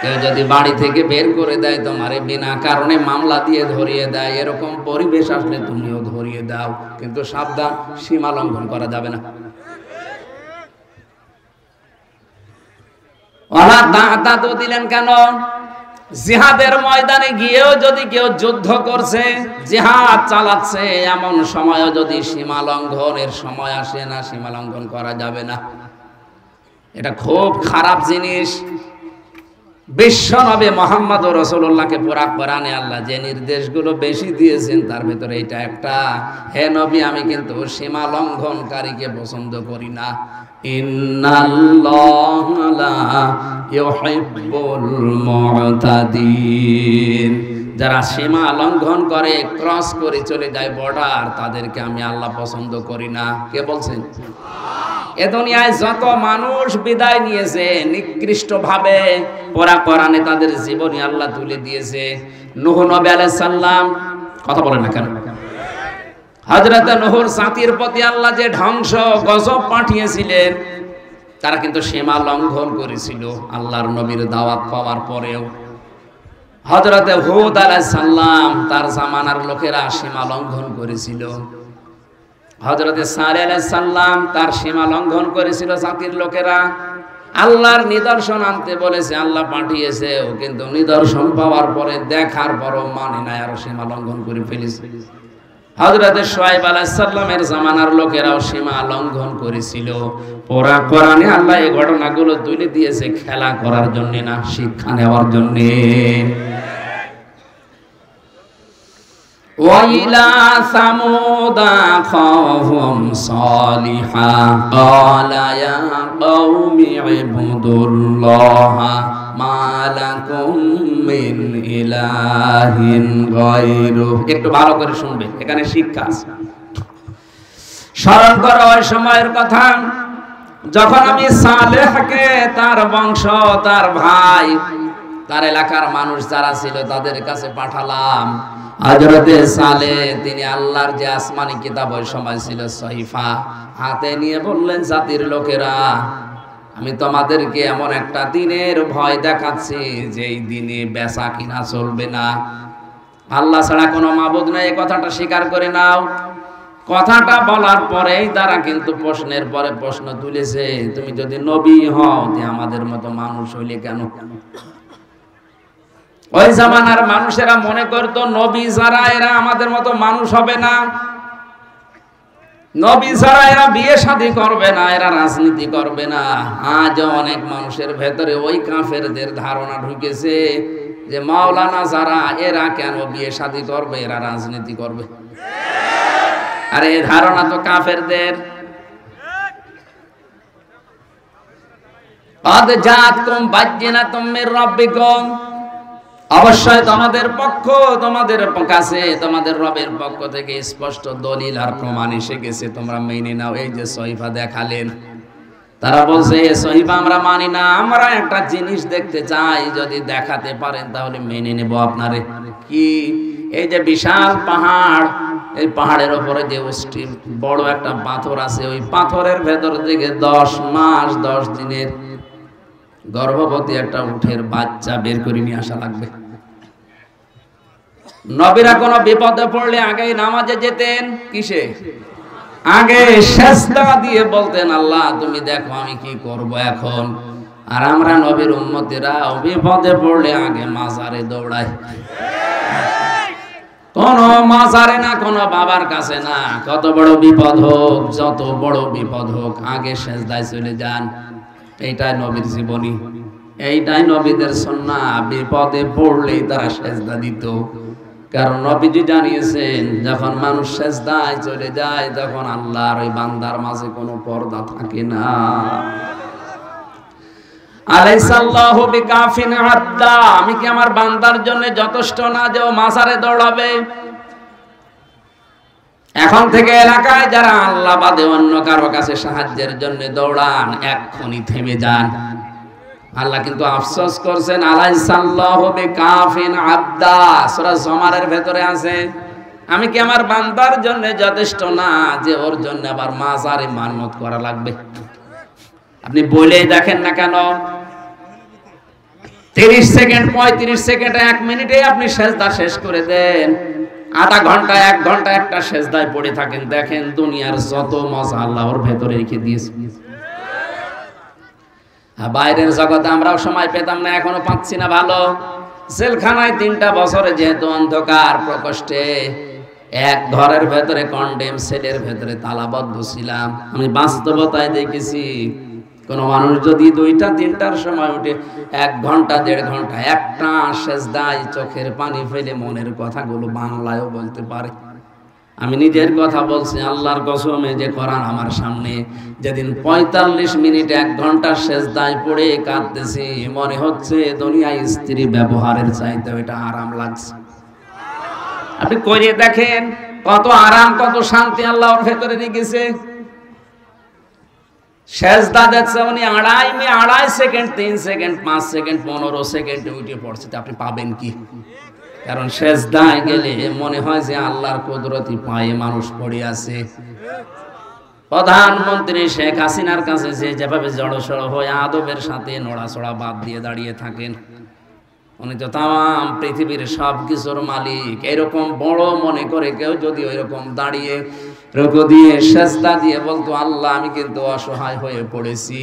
S1: কেউ যদি বাড়ি থেকে বের করে দেয় তোমারে, বিনা কারণে মামলা দিয়ে ধরিয়ে দেয়, এরকম পরিবেশ আসলে তুমিও ধরিয়ে দাও, কিন্তু সাবধান, সীমা লঙ্ঘন করা যাবে না। ওয়ালা তা'তাদু দিলেন কেন? জিহাদের ময়দানে গিয়েও যদি কেউ যুদ্ধ করছে, জিহাদ চালাচ্ছে, এমন সময়ও যদি সীমা লঙ্ঘনের সময় আসে না, সীমা লঙ্ঘন করা যাবে না। এটা খুব খারাপ জিনিস। বিশ্বনবী মুহাম্মদ রাসূলুল্লাহকে পুরা কোরআনে আল্লাহ যে নির্দেশগুলো বেশি দিয়েছেন তার ভিতরে এটা একটা। হে নবী, আমি কিন্তু সীমা লঙ্ঘনকারীকে পছন্দ করি না। ইন্নাল্লাহা লা ইউহিব্বুল মু'তাদিন, যারা সীমা লঙ্ঘন করে, ক্রস করে চলে যায় বর্ডার, তাদেরকে আমি আল্লাহ পছন্দ করি না। কে বলছেন? এ দুনিয়ায় যত মানুষ বিদায় নিয়েছে নিকৃষ্ট ভাবে, পুরা কোরআনে তাদের জীবনী আল্লাহ তুলে দিয়েছে। নূহ নবী আলাইহিস সালাম, কথা বলেন না কেন? হযরত নূহর জাতির প্রতি আল্লাহ যে ধ্বংস গজব পাঠিয়েছিলেন, তারা কিন্তু সীমা লঙ্ঘন করেছিল আল্লাহর নবীর দাওয়াত পাওয়ার পরেও। হযরত হুদ আলাইহিস সালাম, তার জামানার লোকেরা সীমা লঙ্ঘন করেছিল। হযরত সালেহ আলাইহিস সালাম, তার সীমা লঙ্ঘন করেছিল জাতির লোকেরা। আল্লাহর নিদর্শন আনতে বলেছে, আল্লাহ পাঠিয়েছেও, কিন্তু নিদর্শন পাওয়ার পরে দেখার পরও মানে না, আর সীমা লঙ্ঘন করে ফেলেছে। হযরত শুআয়ব আলাইহিস সালামের জামানার লোকেরাও সীমা লঙ্ঘন করেছিল। পুরা কোরআনে আল্লাহ এই ঘটনাগুলো তুলে দিয়েছে খেলা করার জন্য না, শিক্ষা নেওয়ার জন্য। وَإِلَى ثَمُودَ أَخَاهُمْ صَالِحًا قَالَ يَا قَوْمِ اعْبُدُوا اللَّهَ مَا لَكُمْ مِنْ إِلَٰهٍ غَيْرُهُ। একটু ভালো করে শুনবেন, এখানে শিক্ষা আছে। স্মরণ করো ওই সময়ের কথা যখন আমি সালেহকে, তার বংশ, তার ভাই, তার এলাকার মানুষ যারা ছিল তাদের কাছে পাঠালাম। হযরতে সালেহ তিনি আল্লাহর যে আসমানি কিতাব ওই সময় ছিল সহিফা, হাতে নিয়ে বললেন, জাতির লোকেরা, আমি তোমাদেরকে এমন একটা দিনের ভয় দেখাচ্ছি যেই দিনে বেচা কিনা চলবে না, আল্লাহ ছাড়া কোনো মাবুদ নাই, এই কথাটা স্বীকার করে নাও। কথাটা বলার পরেই তারা কিন্তু প্রশ্নের পরে প্রশ্ন তুলেছে, তুমি যদি নবী হও তে আমাদের মতো মানুষ হইলে কেন? ওই জামানার মানুষেরা মনে করতো নবী যারা এরা আমাদের মতো মানুষ হবে না, নবী যারা এরা বিয়ে শাদী করবে না, এরা রাজনীতি করবে না। আজ অনেক মানুষের ভেতরে ওই কাফেরদের ধারণা ঢুকেছে যে মাওলানা যারা এরা কেন বিয়ে শাদী করবে, এরা রাজনীতি করবে। আরে এই ধারণা তো কাফেরদের। قد جاءتكم بينة من ربكم অবশ্যই তোমাদের কাছে তোমাদের রবের পক্ষ থেকে স্পষ্ট দলিল আর প্রমাণ এসে গেছে, তোমরা মেনে নাও। এই যে সহিফা দেখালেন, তারা বলছে এই সহিফা আমরা মানি না, আমরা একটা জিনিস দেখতে চাই, যদি দেখাতে পারেন তাহলে মেনে নেব আপনারে। কি? এই যে বিশাল পাহাড়, এই পাহাড়ের উপরে যে বড় একটা পাথর আছে, ওই পাথরের ভেতর থেকে 10 মাস 10 দিনের গর্ভবতী একটা উটের বাচ্চা বের করে নিয়ে আসা লাগবে। নবীরা কোনো বিপদে পড়লে আগেই নামাজে যেতেন, কিসে? আগে সেজদা দিয়ে বলতেন আল্লাহ তুমি দেখো আমি কি করব এখন। আর আমরা নবীর উম্মতেরা বিপদে পড়লে আগে মাজারে দৌড়াই। কোন মাজারে না, কোন বাবার কাছে না, কত বড় বিপদ হোক, যত বড় বিপদ হোক, আগে সেজদায় চলে যান। এইটাই নবীর জীবনী, এইটাই নবীদের সুন্নাহ। বিপদে পড়লেই তারা সেজদা দিত, কারণ নবীজি জানিয়েছেন যখন মানুষ সেজদায় চলে যায় তখন আল্লাহর ওই বান্দার মাঝে কোনো পর্দা থাকে না। আলাইসাল্লাহু বিকাফিন আবদা, আমি কি আমার বান্দার জন্য যথেষ্ট না যে ও মাজারে দৌড়াবে? এখন থেকে এলাকায় যারা আল্লাহ বাদে অন্য কারো কাছে সাহায্যের জন্য দৌড়ান, এক্ষুনি থেমে যান। আল্লাহ কিন্তু আফসোস করছেন, আলাইসাল্লাহু বিকাফিন আবদা, সূরা জুমারের ভেতরে আছে, আমি কি আমার বান্দার জন্য যথেষ্ট না যে ওর জন্য আবার মাজারে মানত করা লাগবে? আপনি বলেই দেখেন না কেন, 30 সেকেন্ড 35 সেকেন্ড 1 মিনিটে আপনি সেজদা শেষ করে দেন, আধা ঘন্টা 1 ঘন্টা একটা সেজদায় পড়ে থাকেন, দেখেন দুনিয়ার যত মজা আল্লাহ ওর ভেতরে রেখে দিয়েছে। বাইরের জগতে আমরাও সময় পেতাম না, এখনো পাচ্ছি না ভালো। জেলখানায় 3টা বছরে যেহেতু অন্ধকার প্রকোষ্ঠে এক ঘরের ভেতরে কন্ডেম সেলের ভেতরে তালাবদ্ধ ছিলাম, আমি বাস্তবতায় দেখেছি কোন মানুষ যদি 2টা 3টার সময় উঠে 1 ঘন্টা 1.5 ঘন্টা একটা সেজদায় চোখের পানি ফেলে মনের কথাগুলো বাংলায়ও বলতে পারে। আমি নিজের কথা বলছি, আল্লাহর কসমে যে কোরআন আমার সামনে, যেদিন 45 মিনিট 1 ঘন্টা সেজদায় পড়ে কাঁদতেছি, মনে হচ্ছে দুনিয়ায় স্ত্রী ব্যবহারের চাইতে এটা আরাম লাগছে। আপনি করে দেখেন কত আরাম, কত শান্তি আল্লাহ ওর ভেতরে রেখেছে। সেজদা দেখছে উনি 2.5 সেকেন্ড 3 সেকেন্ড 5 সেকেন্ড 15 সেকেন্ডে উঠে পড়ছে, আপনি পাবেন কি? কারণ সেজদায় গেলে মনে হয় যে আল্লাহর কুদরতি পায়ে মানুষ পড়ে আছে। প্রধানমন্ত্রী শেখ হাসিনার কাছে যেভাবে জড়সড় হয়ে আদবের সাথে নড়াচড়া বাদ দিয়ে দাঁড়িয়ে থাকেন, উনি তো তাম পৃথিবীর সব কিছুর মালিক, এরকম বড় মনে করে কেউ যদি ওইরকম দাঁড়িয়ে রুকু দিয়ে সেজদা দিয়ে বলতো আল্লাহ আমি কিন্তু অসহায় হয়ে পড়েছি,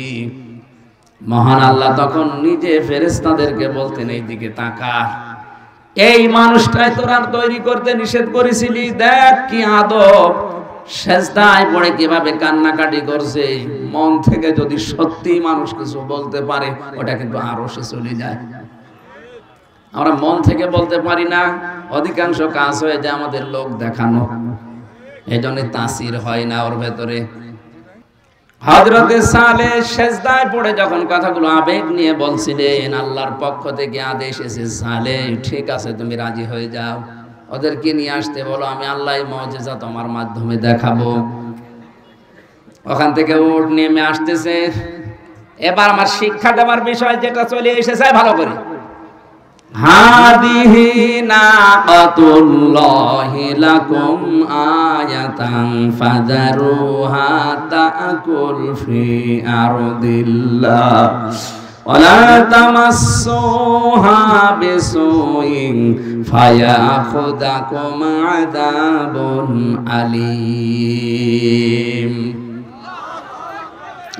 S1: মহান আল্লাহ তখন নিজে ফেরেশতাদেরকে বলতেন এইদিকে তাকা, এই মানুষটাই তোরা তৈরি করতে নিষেধ করেছিলি, দেখ কি আদব, সেজদায় পড়ে কিভাবে কান্নাকাটি করছে। মন থেকে যদি সত্যি মানুষ কিছু বলতে পারে ওটা কিন্তু আরশে চলে যায়। আমরা মন থেকে বলতে পারি না, অধিকাংশ কাজ হয়ে যায় আমাদের লোক দেখানো, এজন্য তাসির হয় না ওর ভেতরে। হযরতে সালেহ সেজদায় পড়ে যখন কথাগুলো আবেগ নিয়ে বলছিলেন, আল্লাহর পক্ষ থেকে আদেশ এসেছে, সালেহ ঠিক আছে তুমি রাজি হয়ে যাও, ওদেরকে নিয়ে আসতে বলো, আমি আল্লাহর মুজিজা তোমার মাধ্যমে দেখাবো। ওখান থেকে উট নেমে আসতেছে। এবার আমার শিক্ষা দেওয়ার বিষয় যেটা চলে এসেছে ভালো করে, হাদিহি নাকাতুল্লাহি লাকুম আয়াতান ফাযারুহা তাকুল ফি আরদিল্লাহ ওয়ালা তামাসসুহা বিসুইন ফায়াখুদাকুম আযাবুন আলীম।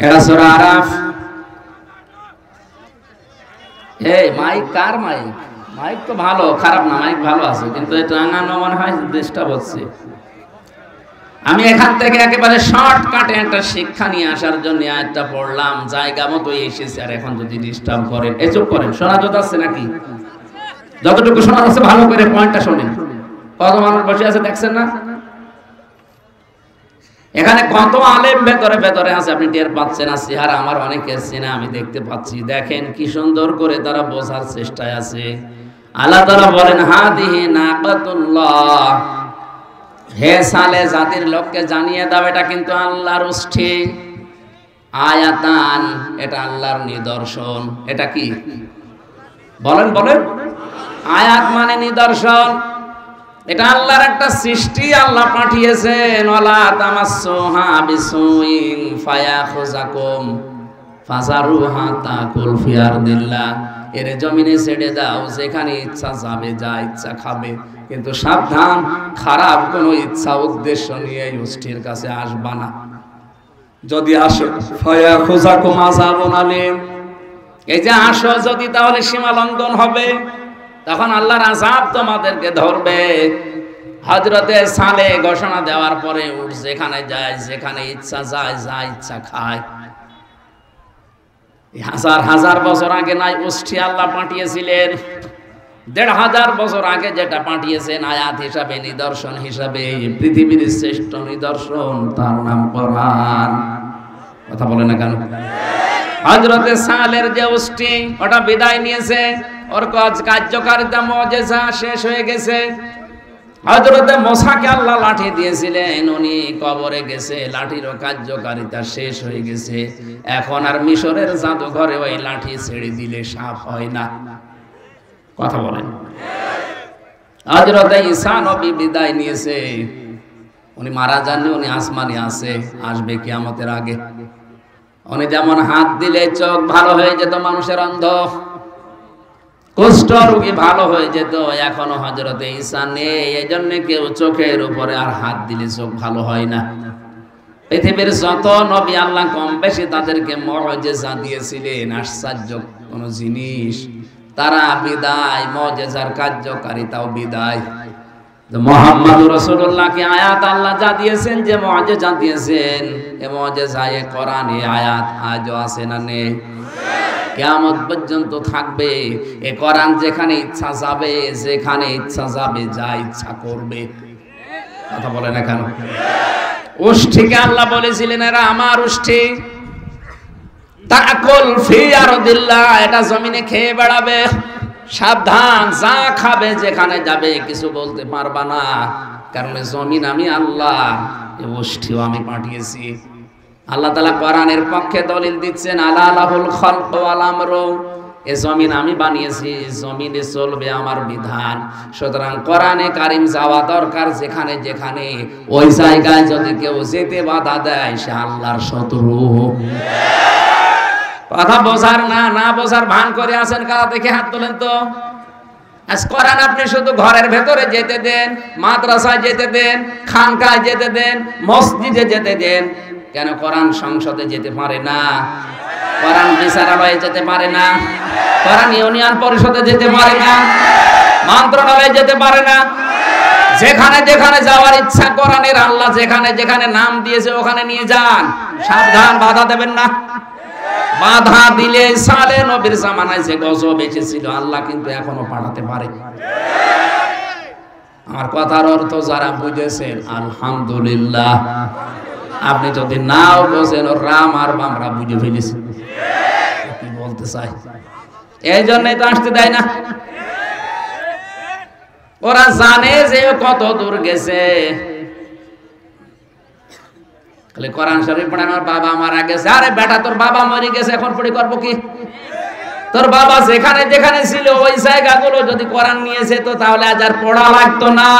S1: এটা সূরা আরাফ। এই মাইক কার মাইক? মাইক তো ভালো, খারাপ না, মাইক ভালো আছে, কিন্তু এটা টাঙানো মনে হয় ডিস্টার্ব হচ্ছে। আমি এখান থেকে একেবারে শর্টকাটে একটা শিক্ষা নিয়ে আসার জন্য আয়াতটা পড়লাম, জায়গা মতো এসেছে। আর এখন যদি ডিস্টার্ব করেন, এই চুপ করেন, শোনা যাচ্ছে নাকি? যতটুকু শোনা যাচ্ছে ভালো করে পয়েন্টটা শোনেন। কত মানুষ বসে আছে দেখছেন না? এখানে কত আলেম ভেতরে ভেতরে আছে, আপনি টের পাচ্ছেন না? চেহারা আমার অনেকের চেনা আমি দেখতে পাচ্ছি। দেখেন কি সুন্দর করে তারা বোঝার চেষ্টায় আছে। আল্লাহ তাআলা বলেন হাদিহি নাকাতুল্লাহ, হে সালে জাতির লোককে জানিয়ে দাও এটা কিন্তু আল্লাহর উষ্ঠি। আয়াতান, এটা আল্লাহর নিদর্শন। এটা কি বলেন বলেন? আয়াত মানে নিদর্শন। এটা আল্লাহর একটা সৃষ্টি, আল্লাহ পাঠিয়েছেন। ওয়ালা তামাসসুহা বিসুইন ফায়াখুযাকুম ফাযারুহা তাকুল ফি আরদিল্লাহ, এর জমিনে ছেড়ে দাও, যেখানে ইচ্ছা যাবে, যা ইচ্ছা খাবে, কিন্তু সাবধান, খারাপ কোনো ইচ্ছা উদ্দেশ্য নিয়ে এই উষ্ঠির কাছে আসবা না। যদি আসো ফায়াখুযাকুম আযাবুন আলীম, এই যে আসো যদি, তাহলে সীমা লঙ্ঘন হবে, তখন আল্লাহর আযাব তোমাদেরকে ধরবে। হযরতে সালেহ ঘোষণা দেওয়ার পরে উঠ যেখানে যায়, যেখানে ইচ্ছা যায়, যা ইচ্ছা খায়। হাজার হাজার বছর আগে নাই উষ্ঠি আল্লাহ পাঠিয়েছিলেন, ১৫০০ বছর আগে যেটা পাঠিয়েছেন আয়াত হিসাবে, নিদর্শন হিসাবে, পৃথিবীর শ্রেষ্ঠ নিদর্শন, তার নাম কোরআন। কথা বলে না কেন? হযরতে সালের যে উষ্ঠি, ওটা বিদায় নিয়েছে, ওর কার্যকারিতা মুজিজা শেষ হয়ে গেছে। হযরতে মুসাকে আল্লাহ লাঠি দিয়েছিলেন, উনি কবরে গেছে, লাঠিরও কার্যকারিতা শেষ হয়ে গেছে। এখন আর মিশরের জাদুঘরে ওই লাঠি ছেড়ে দিলে সাপ হয় না। কথা বলেন? হযরতে ঈসা নবী বিদায় নিয়েছে, উনি মারা যাননি, উনি আসমানে আছে, আসবে কিয়ামতের আগে। উনি যেমন হাত দিলে চোখ ভালো হয়ে যেত, মানুষের অন্ধ, কুষ্ঠ রোগী ভালো হয়ে যেত, এখনো হযরতে ঈসা নেই, এই জন্য কেউ চোখের উপরে আর হাত দিলে চোখ ভালো হয় না। পৃথিবীর যত নবী আল্লাহ কম বেশি তাদেরকে মুজিজা দিয়েছিলেন, আশ্চর্য কোন জিনিস, তারা বিদায়, মুজিজার কার্যকারিতাও বিদায়। মুহাম্মদুর রাসূলুল্লাহকে আয়াত আল্লাহ যা দিয়েছেন, যে মুজিজা দিয়েছেন, এই মুজিজা এ কোরআনে আয়াত আজও আছে না নেই? কিয়ামত পর্যন্ত থাকবে। এ কোরআন যেখানে ইচ্ছা যাবে, যেখানে ইচ্ছা যাবে, যা ইচ্ছা করবে। কথা বলে না কেন? উষ্ঠিকে আল্লাহ বলেছিলেন এরা আমার উষ্ঠি, তাকুল ফি আরদিল্লাহ, এটা জমিনে খেয়ে বেড়াবে, সাবধান, যা খাবে, যেখানে যাবে, কিছু বলতে পারবা না, কারণ জমিন আমি আল্লাহ, এই উষ্ঠিও আমি পাঠিয়েছি। আল্লাহ তাআলা কোরআনের পক্ষে দলিল দিচ্ছেন, আলা লাহুল খালকু ওয়াল আমরু, এই জমিন আমি বানিয়েছি, জমিনে চলবে আমার বিধান। সুতরাং কোরআনে কারীম যাওয়া দরকার যেখানে যেখানে, ওই জায়গায় যদি কেউ যেতে বাধা দেয়, সে আল্লাহর শত্রু। কথা বোঝার না বোঝার ভান করে আছেন কারা? দেখে হাত তোলেন তো। আজ কোরআন আপনি শুধু ঘরের ভেতরে যেতে দেন, মাদ্রাসায় যেতে দেন, খানকায় যেতে দেন, মসজিদে যেতে দেন, কেন কোরআন সংসদে যেতে পারে না? কোরআন বিচারালয়ে যেতে পারে না? কোরআন ইউনিয়ন পরিষদে যেতে পারে না? মন্ত্রণালয়ে যেতে পারে না? যেখানে যেখানে যাওয়ার ইচ্ছা কোরআনের, আল্লাহ যেখানে যেখানে নাম দিয়েছে ওখানে নিয়ে যান, সাবধান, বাধা দেবেন না। বাধা দিলে সালে নবীর জামানায় যে গজব এসেছিল, আল্লাহ কিন্তু এখনো পাঠাতে পারে। আমার কথার অর্থ যারা বুঝেছেন আলহামদুলিল্লাহ, আপনি যদি নাও বোঝেন, রাম আর বামরা বুঝে ফেলেছি কি বলতে চাই, এই জন্যই তো আসতে দেয় না। ওরা জানে যে কত দূর গেছে। কোরআন শরীফ পড়েন, আমার বাবা মারা গেছে। আরে বেটা, তোর বাবা মরে গেছে, এখন পড়ে করবো কি? তোর বাবা যেখানে যেখানে ছিল ওই জায়গাগুলো যদি কোরআন নিয়েছে তো তাহলে আজ আর পড়া লাগতো না।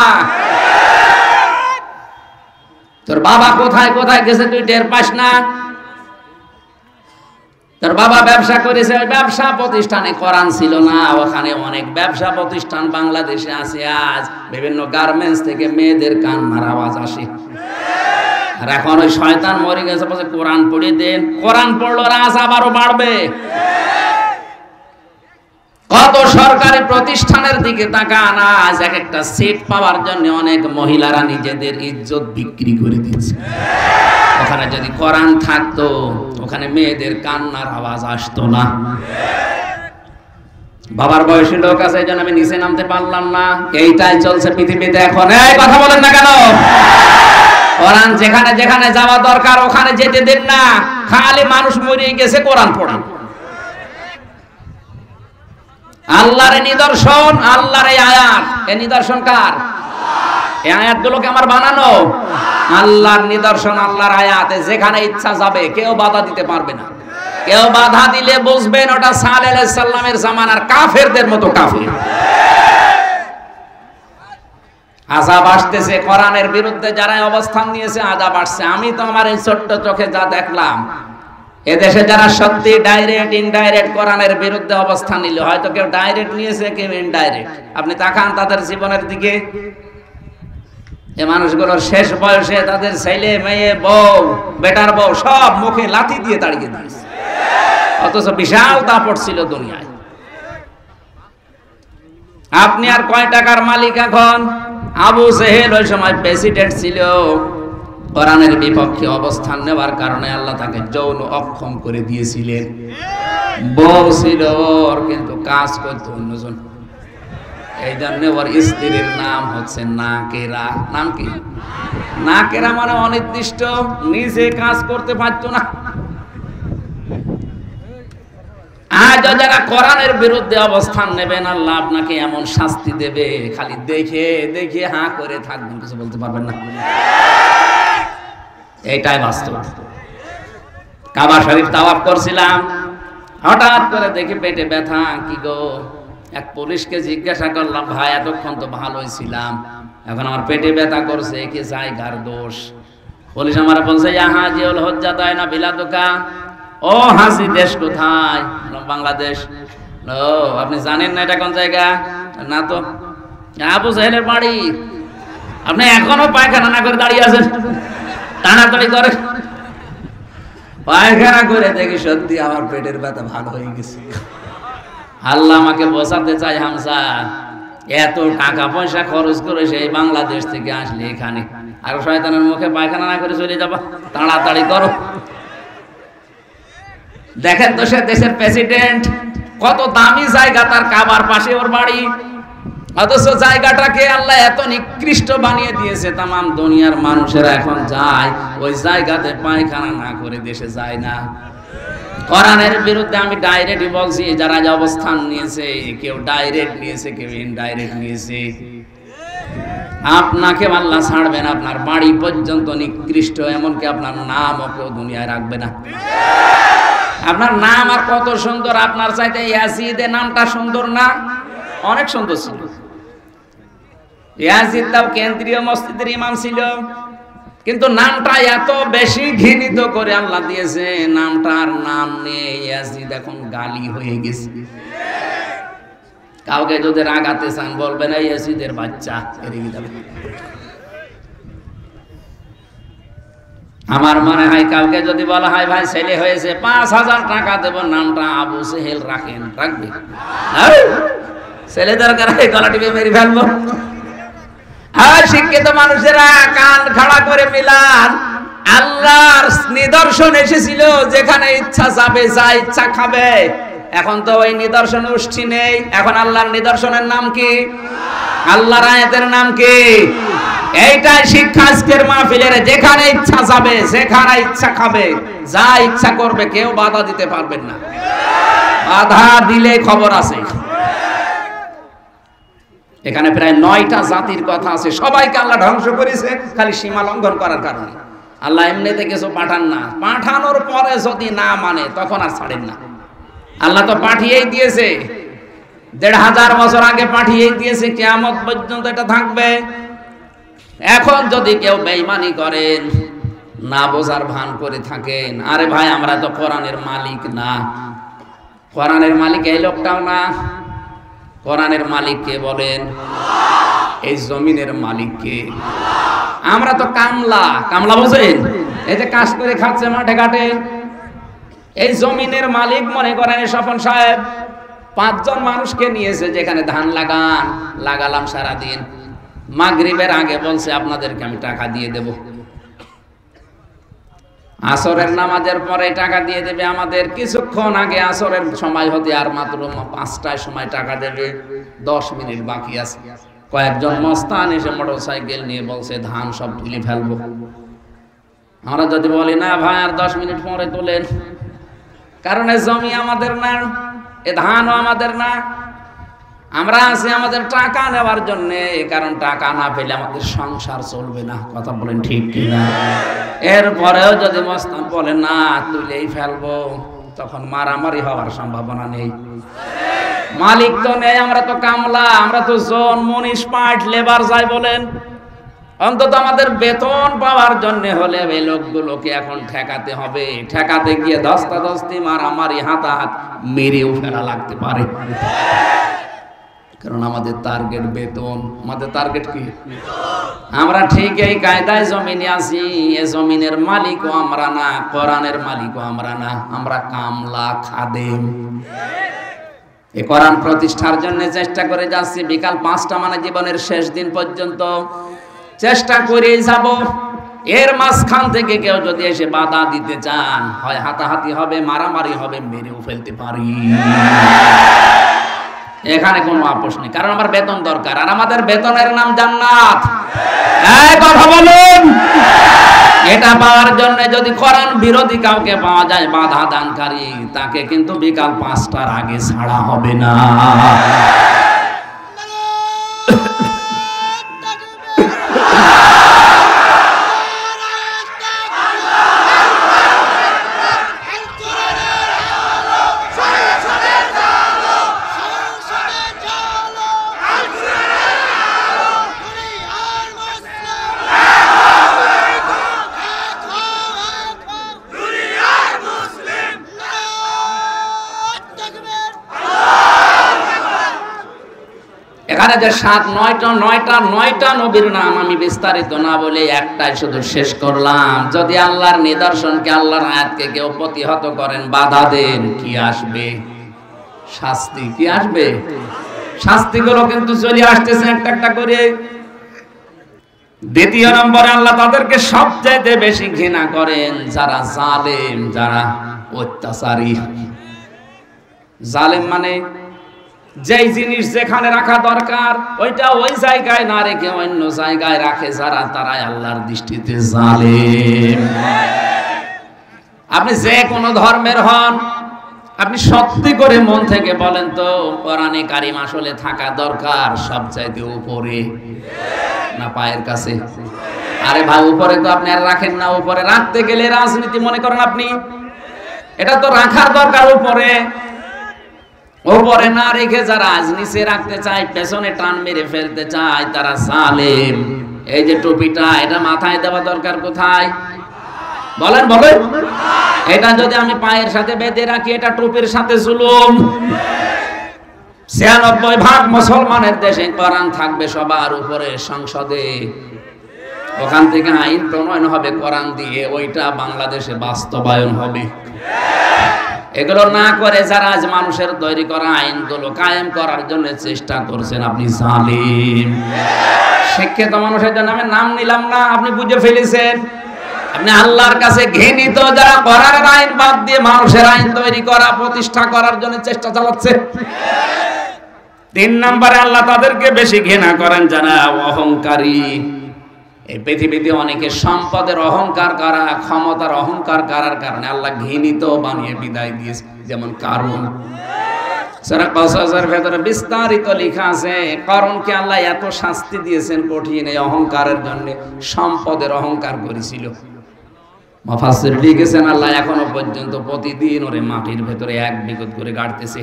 S1: তোর বাবা কোথায় কোথায় গেছে তুই টের পাস না? তোর বাবা ব্যবসা করেছে, ওই ব্যবসা প্রতিষ্ঠানে কোরআন ছিল না। ওখানে অনেক ব্যবসা প্রতিষ্ঠান বাংলাদেশে আছে। আজ বিভিন্ন গার্মেন্টস থেকে মেয়েদের কান্নার আওয়াজ আসে। আর এখন ওই শয়তান মরে গেছে বলে কোরআন পড়ে দেন। কোরআন পড়লো রাজ আবারও বাড়বে। কত সরকারি প্রতিষ্ঠানের দিকে তাকান, আজ এক একটা সিট পাওয়ার জন্য অনেক মহিলারা নিজেদের ইজ্জত বিক্রি করে দিচ্ছে। ওখানে যদি কোরআন থাকতো, ওখানে মেয়েদের কান্নার আওয়াজ আসতো না। বাবার বয়সী লোক আছে, এই জন্য আমি নিচে নামতে পারলাম না। এইটাই চলছে পৃথিবীতে এখন। এই কথা বলেন না কেন? কোরআন যেখানে যেখানে যাওয়া দরকার ওখানে যেতে দেন না। খালি মানুষ মরে গেছে কোরআন পড়ান। আল্লাহর নিদর্শন, আল্লাহর এই আয়াত। এই নিদর্শন কার? এই আয়াতগুলোকে আমার বানানো। আল্লাহর নিদর্শন, আল্লাহর আয়াতে যেখানে ইচ্ছা যাবে, কেউ বাধা দিতে পারবে না। কেউ বাধা দিলে বুঝবেন ওটা সালেহ আলাইহিস সালামের জামানার কাফেরদের মতো কাফের। আযাব আসতেছে, কোরআনের বিরুদ্ধে যারা অবস্থান নিয়েছে আযাব আসছে। আমি তো আমার এই ছোট্ট চোখে যা দেখলাম, এদেশে যারা সত্যি ডাইরেক্ট ইনডাইরেক্ট কোরআনের বিরুদ্ধে অবস্থান নিল, হয়তো কেউ ডাইরেক্ট নিয়েছে, কেউ ইনডাইরেক্ট। আপনি তাকান তাদের জীবনের দিকে। এই মানুষগুলোর শেষ বয়সে তাদের ছেলে মেয়ে, বউ, বেটার বউ সব মুখে লাথি দিয়ে তাড়িয়ে দিয়েছে, অথচ বিশাল দাপট ছিল দুনিয়ায়। আপনি আর কয় টাকার মালিক এখন? আবু জেহেল ওই সময় প্রেসিডেন্ট ছিল, কোরআনের বিপক্ষে অবস্থান নেওয়ার কারণে আল্লাহ তাকে যৌন অক্ষম করে দিয়েছিলেন। বউ ছিল ওর, কিন্তু কাজ করতো অন্যজন। এই জন্য ওর স্ত্রীর নাম হচ্ছে নাকেরা। নাম কি? নাকেরা মানে অনির্দিষ্ট, নিজে কাজ করতে পারতো না। আজ যারা কোরআনের বিরুদ্ধে অবস্থান নেবেন, আল্লাহ আপনাকে এমন শাস্তি দেবে, খালি দেখে দেখে হাঁ করে থাকবেন, কিছু বলতে পারবেন না। এইটাই বাস্তব। কাবা শরীফ তাওয়াফ করছিলাম, হঠাৎ করে দেখি পেটে ব্যথা। কি গো? এক পুলিশকে জিজ্ঞাসা করলাম, ভাই এতক্ষণ তো ভালোই ছিলাম, এখন আমার পেটে ব্যথা করছে, কি জায়গার দোষ? পুলিশ আমার বলছে, হাজিউল হজ্জা তাই না বিলাদুকা। ও হাসি, দেশ কোথায়? বাংলাদেশ। ও, আপনি জানেন না এটা কোন জায়গা? না তো। আবু জাহেলের বাড়ি। আপনি এখনো পায়খানা না করে দাঁড়িয়ে আছেন, টানাটানি করে। পায়খানা করে দেখি সত্যি আমার পেটের ব্যথা ভালো হয়ে গেছে। আল্লাহ আমাকে বোঝাতে চাই, হামসা এত টাকা পয়সা খরচ করে সেই বাংলাদেশ থেকে আসলে এখানে আর শয়তানের মুখে পায়খানা না করে চলে যাবা, তাড়াতাড়ি করো। দেখেন তো সে দেশের প্রেসিডেন্ট, কত দামি জায়গা তার, কাবার পাশে ওর বাড়ি, অথচ জায়গাটাকে আল্লাহ এত নিকৃষ্ট বানিয়ে দিয়েছে। তামাম দুনিয়ার মানুষেরা এখন যায় ওই জায়গাতে পায়খানা না করে দেশে যায় না। কোরআনের বিরুদ্ধে আমি ডাইরেক্টই বলছি, যারা যে অবস্থান নিয়েছে, কেউ ডাইরেক্ট নিয়েছে, কেউ ইনডাইরেক্ট নিয়েছে। আপনাকে আল্লাহ ছাড়বেন, আপনার বাড়ি পর্যন্ত নিকৃষ্ট, এমনকি আপনার নামও কেউ দুনিয়ায় রাখবে না। আপনার নাম আর কত সুন্দর, আপনার চাইতে ইয়াজিদের নামটা সুন্দর না? অনেক সুন্দর ছিল। ইয়াজিদ তাও কেন্দ্রীয় মসজিদের ইমাম ছিল, কিন্তু নামটা এত বেশি ঘৃণিত করে আল্লাহ দিয়েছে, নামটার নাম নিয়ে ইয়াজিদ এখন গালি হয়ে গেছে। কাউকে যদি রাগাতে চান বলবেন এই ইয়াজিদের বাচ্চা, এড়িয়ে যাবে। আমার মনে হয় কাউকে যদি বলা হয় ভাই ছেলে হয়েছে ৫,০০০ টাকা দেব, নামটা আবু সেহেল রাখেন, রাখবে? ছেলে দরকার হয় গলা টিপে মেরে ফেলবো। আর শিক্ষিত মানুষেরা কান খাড়া করে মিলান। আল্লাহর নিদর্শন এসেছিল, যেখানে ইচ্ছা যাবে, যা ইচ্ছা খাবে। এখন তো ওই নিদর্শন উষ্ঠি নেই। এখন আল্লাহর নিদর্শনের নাম কি? আল্লাহর আয়াতের নাম কি? এইটাই শিক্ষা আজকের মাহফিলের। যেখানে ইচ্ছা যাবে, যেখানে ইচ্ছা খাবে, যা ইচ্ছা করবে, কেউ বাধা দিতে পারবেন না। বাধা দিলে খবর আছে। এখানে প্রায় ৯টা জাতির কথা আছে, সবাইকে আল্লাহ ধ্বংস করেছে খালি সীমা লঙ্ঘন করার কারণে। আল্লাহ এমনিতে কিছু পাঠান না, পাঠানোর পরে যদি না মানে তখন আর ছাড়েন না। আল্লাহ তো পাঠিয়েই দিয়েছে, ১৫০০ বছর আগে পাঠিয়েই দিয়েছে, কিয়ামত পর্যন্ত এটা থাকবে। এখন যদি কেউ বেঈমানি করেন, না বোঝার ভান করে থাকেন, আরে ভাই আমরা তো কোরআনের মালিক না। কোরআনের মালিক এই লোকটাও না। কোরআনের মালিক কে বলেন? এই জমিনের মালিক কে? আমরা তো কামলা। কামলা বোঝেন? এই যে কাজ করে খাচ্ছে মাঠে ঘাটে, এই জমিনের মালিক মনে করেন স্বপন সাহেব ৫ জন মানুষকে নিয়েছে, যেখানে ধান লাগালাম সারাদিন, মাগরিবের আগে বলছে আপনাদেরকে আমি টাকা দিয়ে দেব। আসরের নামাজের পরে টাকা দিয়ে দেবে আমাদের। কিছুক্ষণ আগে আসরের সময় হতে আর মাত্র ৫টার সময় টাকা দেবে, ১০ মিনিট বাকি আছে। কয়েকজন মস্তান এসে মোটরসাইকেল নিয়ে বলছে ধান সব তুলে ফেলবো। আমরা যদি বলি না ভাই আর ১০ মিনিট পরে তোলেন, কারণ এই জমি আমাদের না, এ ধানও আমাদের না। আমরা আছি আমাদের টাকা নেওয়ার জন্য, কারণ টাকা না পেলে আমাদের সংসার চলবে না। কথা বলেন ঠিক কিনা? এরপরেও যদি মস্তান বলে না তুলেই ফেলবো, তখন মারামারি হওয়ার সম্ভাবনা নেই। মালিক তো নেই, আমরা তো কামলা, আমরা তো জন মনীষ পাট লেবার যাই বলেন। অন্তত আমাদের বেতন পাওয়ার জন্য হলে এই লোকগুলোকে এখন ঠেকাতে হবে। ঠেকাতে গিয়ে ধস্তাধস্তি মারামারি হাতাহাত মেরেও ফেলা লাগতে পারে, কারণ আমাদের টার্গেট বেতন। আমাদের টার্গেট কি? আমরা ঠিক এই কায়দায় জমিনে আছি। এ জমিনের মালিকও আমরা না, কোরআনের মালিকও আমরা না, আমরা কামলা খাদেম। এই কোরআন প্রতিষ্ঠার জন্য চেষ্টা করে যাচ্ছি। বিকাল 5টা মানে জীবনের শেষ দিন পর্যন্ত চেষ্টা করেই যাব। এর মাঝখান থেকে কেউ যদি এসে বাধা দিতে চান, হয় হাতাহাতি হবে, মারামারি হবে, মেরেও ফেলতে পারি। এখানে কোনো আপোষ নেই, কারণ আমার বেতন দরকার, আর আমাদের বেতনের নাম জান্নাত। এই কথা বলুন। এটা পাওয়ার জন্য যদি কোরআন বিরোধী কাউকে পাওয়া যায়, বাধা দানকারী, তাকে কিন্তু বিকাল 5টার আগে ছাড়া হবে না। এখানে যে 9টা নবীর নাম আমি বিস্তারিত না বলে একটাই শুধু শেষ করলাম। যদি আল্লাহর নিদর্শনকে, আল্লাহর আয়াতকে কেউ প্রতিহত করেন, বাধা দেন, কি আসবে? শাস্তি। কি আসবে? শাস্তিগুলো কিন্তু চলে আসতেছে একটা একটা করে। দ্বিতীয় নম্বরে আল্লাহ তাদেরকে সবচাইতে বেশি ঘৃণা করেন যারা জালেম, যারা অত্যাচারী। জালেম মানে যেই জিনিস যেখানে রাখা দরকার ওইটা ওই জায়গায় না রেখে অন্য জায়গায় রাখে যারা, তারাই আল্লাহর দৃষ্টিতে জালেম। আপনি যে কোনো ধর্মের হন, আপনি সত্যি করে মন থেকে বলেন তো, কোরআনে কারিম আসলে থাকা দরকার সবচাইতে উপরে না পায়ের কাছে? আরে ভাই, উপরে তো আপনি আর রাখেন না। উপরে রাখতে গেলে রাজনীতি মনে করেন আপনি, এটা তো রাখার দরকার উপরে। উপরে না রেখে যারা আজ নিচে রাখতে চায়, পেছনে টান মেরে ফেলতে চায়, তারা জালেম। এই যে টুপিটা, এটা মাথায় দেওয়া দরকার কোথায়? বলেন বলেন। এটা যদি আমি পায়ের সাথে বেঁধে রাখি, এটা টুপির সাথে জুলুম। 96% মুসলমানের দেশে কোরআন থাকবে সবার উপরে সংসদে, ওখান থেকে আইন প্রণয়ন হবে কোরআন দিয়ে, ওইটা বাংলাদেশে বাস্তবায়ন হবে। এগুলো না করে যারা আজ মানুষের তৈরি করা আইনগুলো কায়েম করার জন্য চেষ্টা করছেন, আপনি জালিম। শিক্ষিত মানুষের জন্য আমি নাম নিলাম না, আপনি বুঝে ফেলেছেন। আপনি আল্লাহর কাছে ঘৃণিত যারা কোরআনের আইন বাদ দিয়ে মানুষের আইন তৈরি করা, প্রতিষ্ঠা করার জন্য চেষ্টা চালাচ্ছে। 3 নম্বরে আল্লাহ তাদেরকে বেশি ঘৃণা করেন যারা অহংকারী। এই পৃথিবীতে অনেকে সম্পদের অহংকার করা, ক্ষমতার অহংকার করার কারণে আল্লাহ ঘৃণিত বানিয়ে বিদায় দিয়েছে, যেমন কারুন। সূরা কসসের ভেতরে বিস্তারিত লেখা আছে কারুনকে আল্লাহ এত শাস্তি দিয়েছেন কঠিন, এই অহংকারের জন্য, সম্পদের অহংকার করেছিল। মুফাসসির লিখেছেন আল্লাহ এখনো পর্যন্ত প্রতিদিন ওরে মাটির ভেতরে 1 বিঘত করে গাড়তেছে,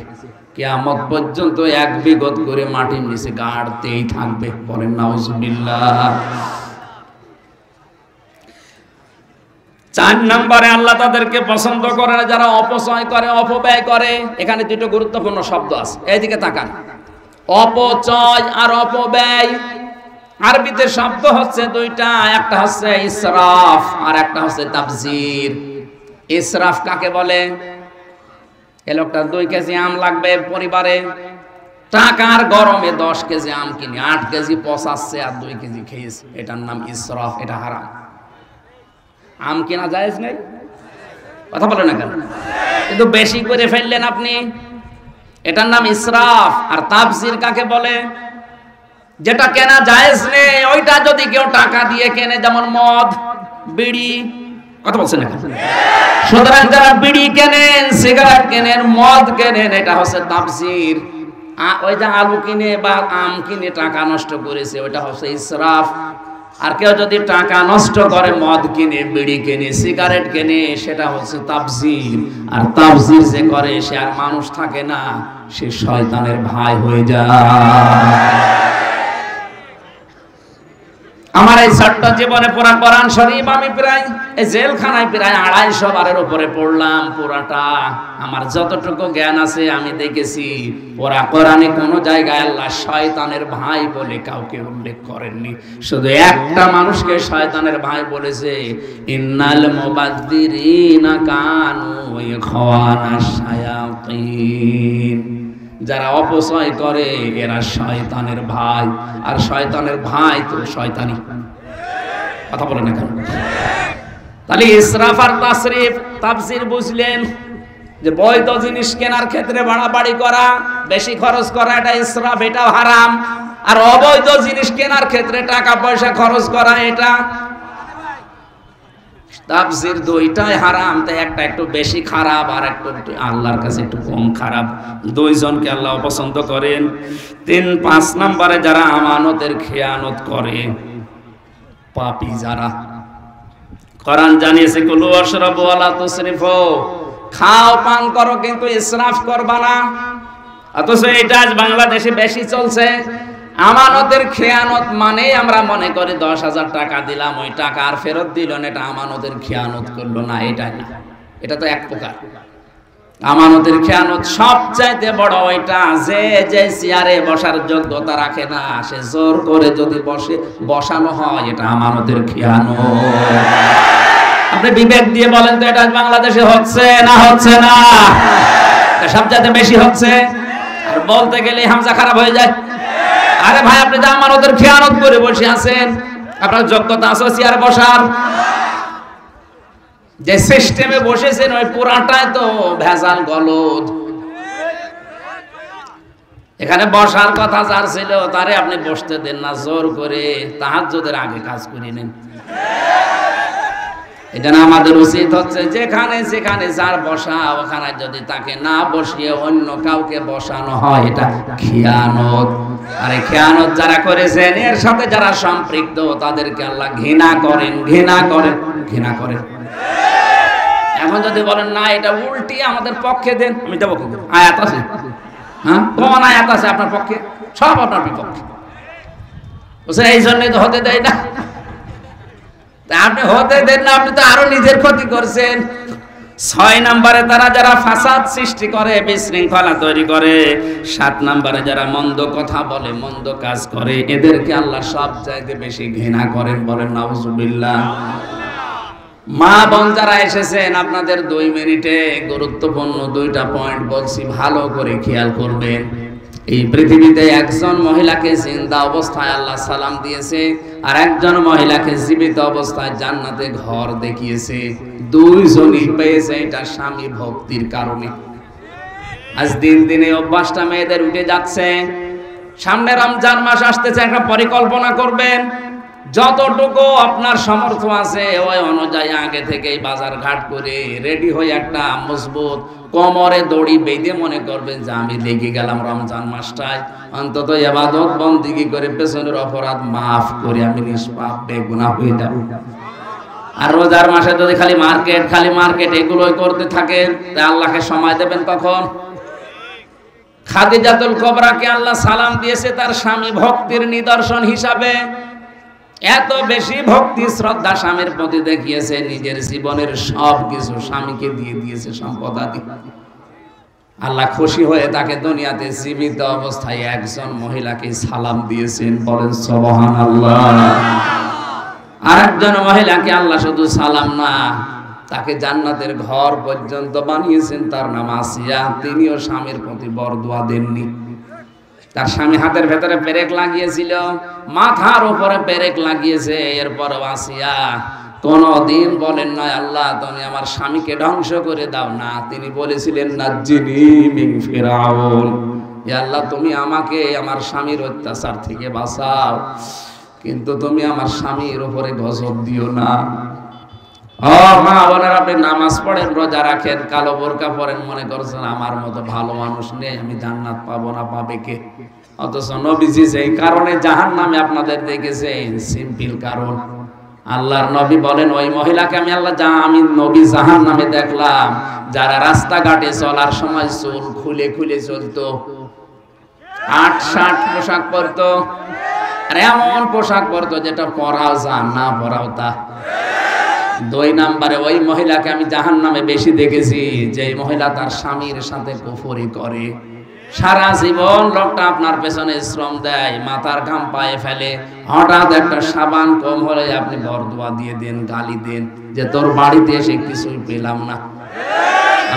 S1: কিয়ামত পর্যন্ত 1 বিঘত করে মাটির নিচে গাড়তেই থাকবে। বলেন নাউজুবিল্লাহ। 4 নম্বরে আল্লাহ তাদেরকে পছন্দ করে না যারা অপচয় করে, অপব্যয় করে। এখানে 2টো গুরুত্বপূর্ণ শব্দ আছে, এইদিকে তাকান। অপচয় আর অপব্যয়, আরবিতে শব্দ হচ্ছে 2টা, একটা হচ্ছে ইসরাফ আর একটা হচ্ছে তাবজির। ইসরাফ কাকে বলে? এই লোকটার 2 কেজি আম লাগবে পরিবারে, টাকার গরমে 10 কেজি আম কিনে 8 কেজি পচাচ্ছে আর 2 কেজি খেয়েছে, এটার নাম ইসরাফ, এটা হারাম। আম কেনা জায়েজ নেই, কথা বলে না কেন? কিন্তু বেশি করে ফেললেন আপনি, এটার নাম ইসরাফ। আর তাবজির কাকে বলে? যেটা কেনা জায়েজ নেই ওইটা যদি কেউ টাকা দিয়ে কেনে, যেমন মদ, বিড়ি, কথা বলছেন না? সুতরাং যারা বিড়ি কেনেন, সিগারেট কেনেন, মদ কেনেন, এটা হচ্ছে তাবজির। ওই যে আলু কিনে বা আম কিনে টাকা নষ্ট করেছে, ওইটা হচ্ছে ইসরাফ। আর কেউ যদি টাকা নষ্ট করে মদ কিনে, বিড়ি কিনে, সিগারেট কিনে, সেটা হচ্ছে তাবজির। আর তাবজির যে করে সে আর মানুষ থাকে না, সে শয়তানের ভাই হয়ে যায়। আমার এই ছোট্ট জীবনে পড়া কোরআন শরীফ আমি প্রায় এই জেলখানায় প্রায় 250 বারের উপরে পড়লাম পুরাটা। আমার যতটুকু জ্ঞান আছে আমি দেখেছি পুরা কোরআনে কোনো জায়গায় আল্লাহ শয়তানের ভাই বলে কাউকে উল্লেখ করেননি। শুধু একটা মানুষকে শয়তানের ভাই বলেছে, ইন্নাল মুবাযযিরিনা কানু ইখওয়ানাশ শায়াতিন। যারা অপচয় করে এরা শয়তানের ভাই, আর শয়তানের ভাই তো শয়তানি। কথা বলেন না কেন? তাহলে ইসরাফ আর তাসরিফ তাফসীর বুঝলেন যে বৈধ জিনিস কেনার ক্ষেত্রে বাড়াবাড়ি করা, বেশি খরচ করা, এটা ইসরাফ, এটাও হারাম। আর অবৈধ জিনিস কেনার ক্ষেত্রে টাকা পয়সা খরচ করা, এটা তাফসীর দুইটাই হারাম। তাই একটা একটু বেশি খারাপ, আর একটু আল্লাহর কাছে একটু কম খারাপ। দুইজনকে আল্লাহ পছন্দ করেন। 3-5 নম্বরে যারা আমানতের খেয়ানত করে, পাপী যারা। কোরআন জানিয়েছে কুলু ওয়াশরাবু ওয়ালা তুসরিফু, খাও পান করো কিন্তু ইসরাফ করবা না। অথচ এটা আজ বাংলাদেশে বেশি চলছে। আমানতের খেয়ানত মানে আমরা মনে করি 10,000 টাকা দিলাম, ওই টাকা আর ফেরত দিল না, এটা আমানতের খেয়ানত করলো না। এটা না, এটা তো এক প্রকার। আমানতের খেয়ানত সবচাইতে বড় ওইটা, যে যে চেয়ারে বসার যোগ্যতা রাখে না, সে জোর করে যদি বসানো হয়, এটা আমানতের খেয়ানত। আপনি বিবেক দিয়ে বলেন তো, এটা বাংলাদেশে হচ্ছে না হচ্ছে না? সবচাইতে বেশি হচ্ছে। আর বলতে গেলে হামজা খারাপ হয়ে যায়। আরে ভাই, আপনি তো আমানতের খেয়ানত করে বসে আছেন, আপনার যোগ্যতা আছে চেয়ারে বসার? যে সিস্টেমে বসেছেন ওই পুরাটাই তো ভেজাল গলদ। এখানে বসার কথা যার ছিল তারে আপনি বসতে দেন না, জোর করে তাহাজ্জুদের আগে কাজ করে নেন। এটা না, আমাদের উচিত হচ্ছে যেখানে যেখানে যার বসা, ওখানে যদি তাকে না বসিয়ে অন্য কাউকে বসানো হয়, এটা খেয়ানত। আর এই খেয়ানত যারা করেছেন, এর সাথে যারা সম্পৃক্ত, তাদেরকে আল্লাহ ঘৃণা করেন, ঘৃণা করেন, ঘৃণা করেন। এখন যদি বলেন না এটা উল্টি আমাদের পক্ষে দেন, আমি দেবো কি? আয়াত আছে? হ্যাঁ, কোন আয়াত আছে আপনার পক্ষে? সব আপনার বিপক্ষে। এই জন্যই তো হতে দেয় না। আপনি হতে দেন না, আপনি তো আরো নিজের ক্ষতি করছেন। 6 নম্বরে তারা যারা ফাসাদ সৃষ্টি করে, বিশৃঙ্খলা তৈরি করে। 7 নম্বরে যারা মন্দ কথা বলে, মন্দ কাজ করে, এদেরকে আল্লাহ সবচাইতে বেশি ঘৃণা করেন। বলেন নাউজুবিল্লাহ। মা বোন যারা এসেছেন, আপনাদের 2 মিনিটে গুরুত্বপূর্ণ 2টা পয়েন্ট বলছি, ভালো করে খেয়াল করবেন। এই পৃথিবীতে একজন মহিলাকে জিন্দা অবস্থায় আল্লাহ সালাম দিয়েছে, আর একজন মহিলাকে জীবিত অবস্থায় জান্নাতে ঘর দেখিয়েছে। 2 জনই পেয়েছে এটা স্বামী ভক্তির কারণে। আজ দিন দিনে অভ্যাসটা মেয়েদের উঠে যাচ্ছে। সামনে রমজান মাস আসতেছে, একটা পরিকল্পনা করবেন। যতটুকু আপনার সামর্থ্য আছে ওই অনুযায়ী আগে থেকেই বাজার ঘাট করে রেডি হয়ে একটা মজবুত কোমরে দড়ি বেঁধে মনে করবেন যে আমি লেগে গেলাম রমজান মাসটায়, অন্তত ইবাদত বন্দেগী করে পেছনের অপরাধ মাফ করে আমি নিষ্পাপ বেগুনাহ হয়ে যাব। আর রোজার মাসে যদি খালি মার্কেট এগুলোই করতে থাকেন, তা আল্লাহকে সময় দেবেন কখন? খাদিজাতুল কুবরাকে আল্লাহ সালাম দিয়েছে তার স্বামী ভক্তির নিদর্শন হিসাবে। এত বেশি ভক্তি শ্রদ্ধা স্বামীর প্রতি দেখিয়েছে, নিজের জীবনের সব কিছু স্বামীকে দিয়ে দিয়েছে, সম্পদাদি। আল্লাহ খুশি হয়ে তাকে দুনিয়াতে জীবিত অবস্থায় একজন মহিলাকে সালাম দিয়েছেন। বলেন সুবহানাল্লাহ। আরেকজন মহিলাকে আল্লাহ শুধু সালাম না, তাকে জান্নাতের ঘর পর্যন্ত বানিয়েছেন। তার নাম আসিয়া। তিনিও স্বামীর প্রতি বরদোয়া দেননি। তার স্বামী হাতের ভেতরে পেরেক লাগিয়েছিল, মাথার উপরে পেরেক লাগিয়েছে, এরপর আসিয়া কোনদিন বলেন না আল্লাহ তুমি আমার স্বামীকে ধ্বংস করে দাও না। তিনি বলেছিলেন নাজ্জিনি মিন ফিরাউন, হে আল্লাহ তুমি আমাকে আমার স্বামীর অত্যাচার থেকে বাঁচাও, কিন্তু তুমি আমার স্বামীর উপরে গজব দিও না। ও মা বোনেরা, আপনি নামাজ পড়েন, রোজা রাখেন, কালো বোরকা পরেন, মনে করছেন আমার মতো ভালো মানুষ নেই, আমি জান্নাত পাবো না, পাবে কে? অথচ নবীজি যেই কারণে জাহান্নামে আপনাদের দেখেছেন, সিম্পল কারণ। আল্লাহর নবী বলেন, ওই মহিলাকে আমি নবী জাহান্নামে দেখলাম, যারা রাস্তাঘাটে চলার সময় চুল খুলে খুলে চলতো, ৮-৬ পোশাক পরতো, আর এমন পোশাক পরতো যেটা পরাও যায় না, পরাও তা। ২ নম্বরে, ওই মহিলাকে আমি জাহান্নামে বেশি দেখেছি, যে মহিলা তার স্বামীর সাথে কুফরি করে। সারা জীবন লোকটা আপনার পেছনে শ্রম দেয়, মাথার ঘাম পায়ে ফেলে, হঠাৎ একটা সাবান কম হলে আপনি বরদোয়া দিয়ে দেন, গালি দেন যে তোর বাড়িতে এসে কিছুই পেলাম না।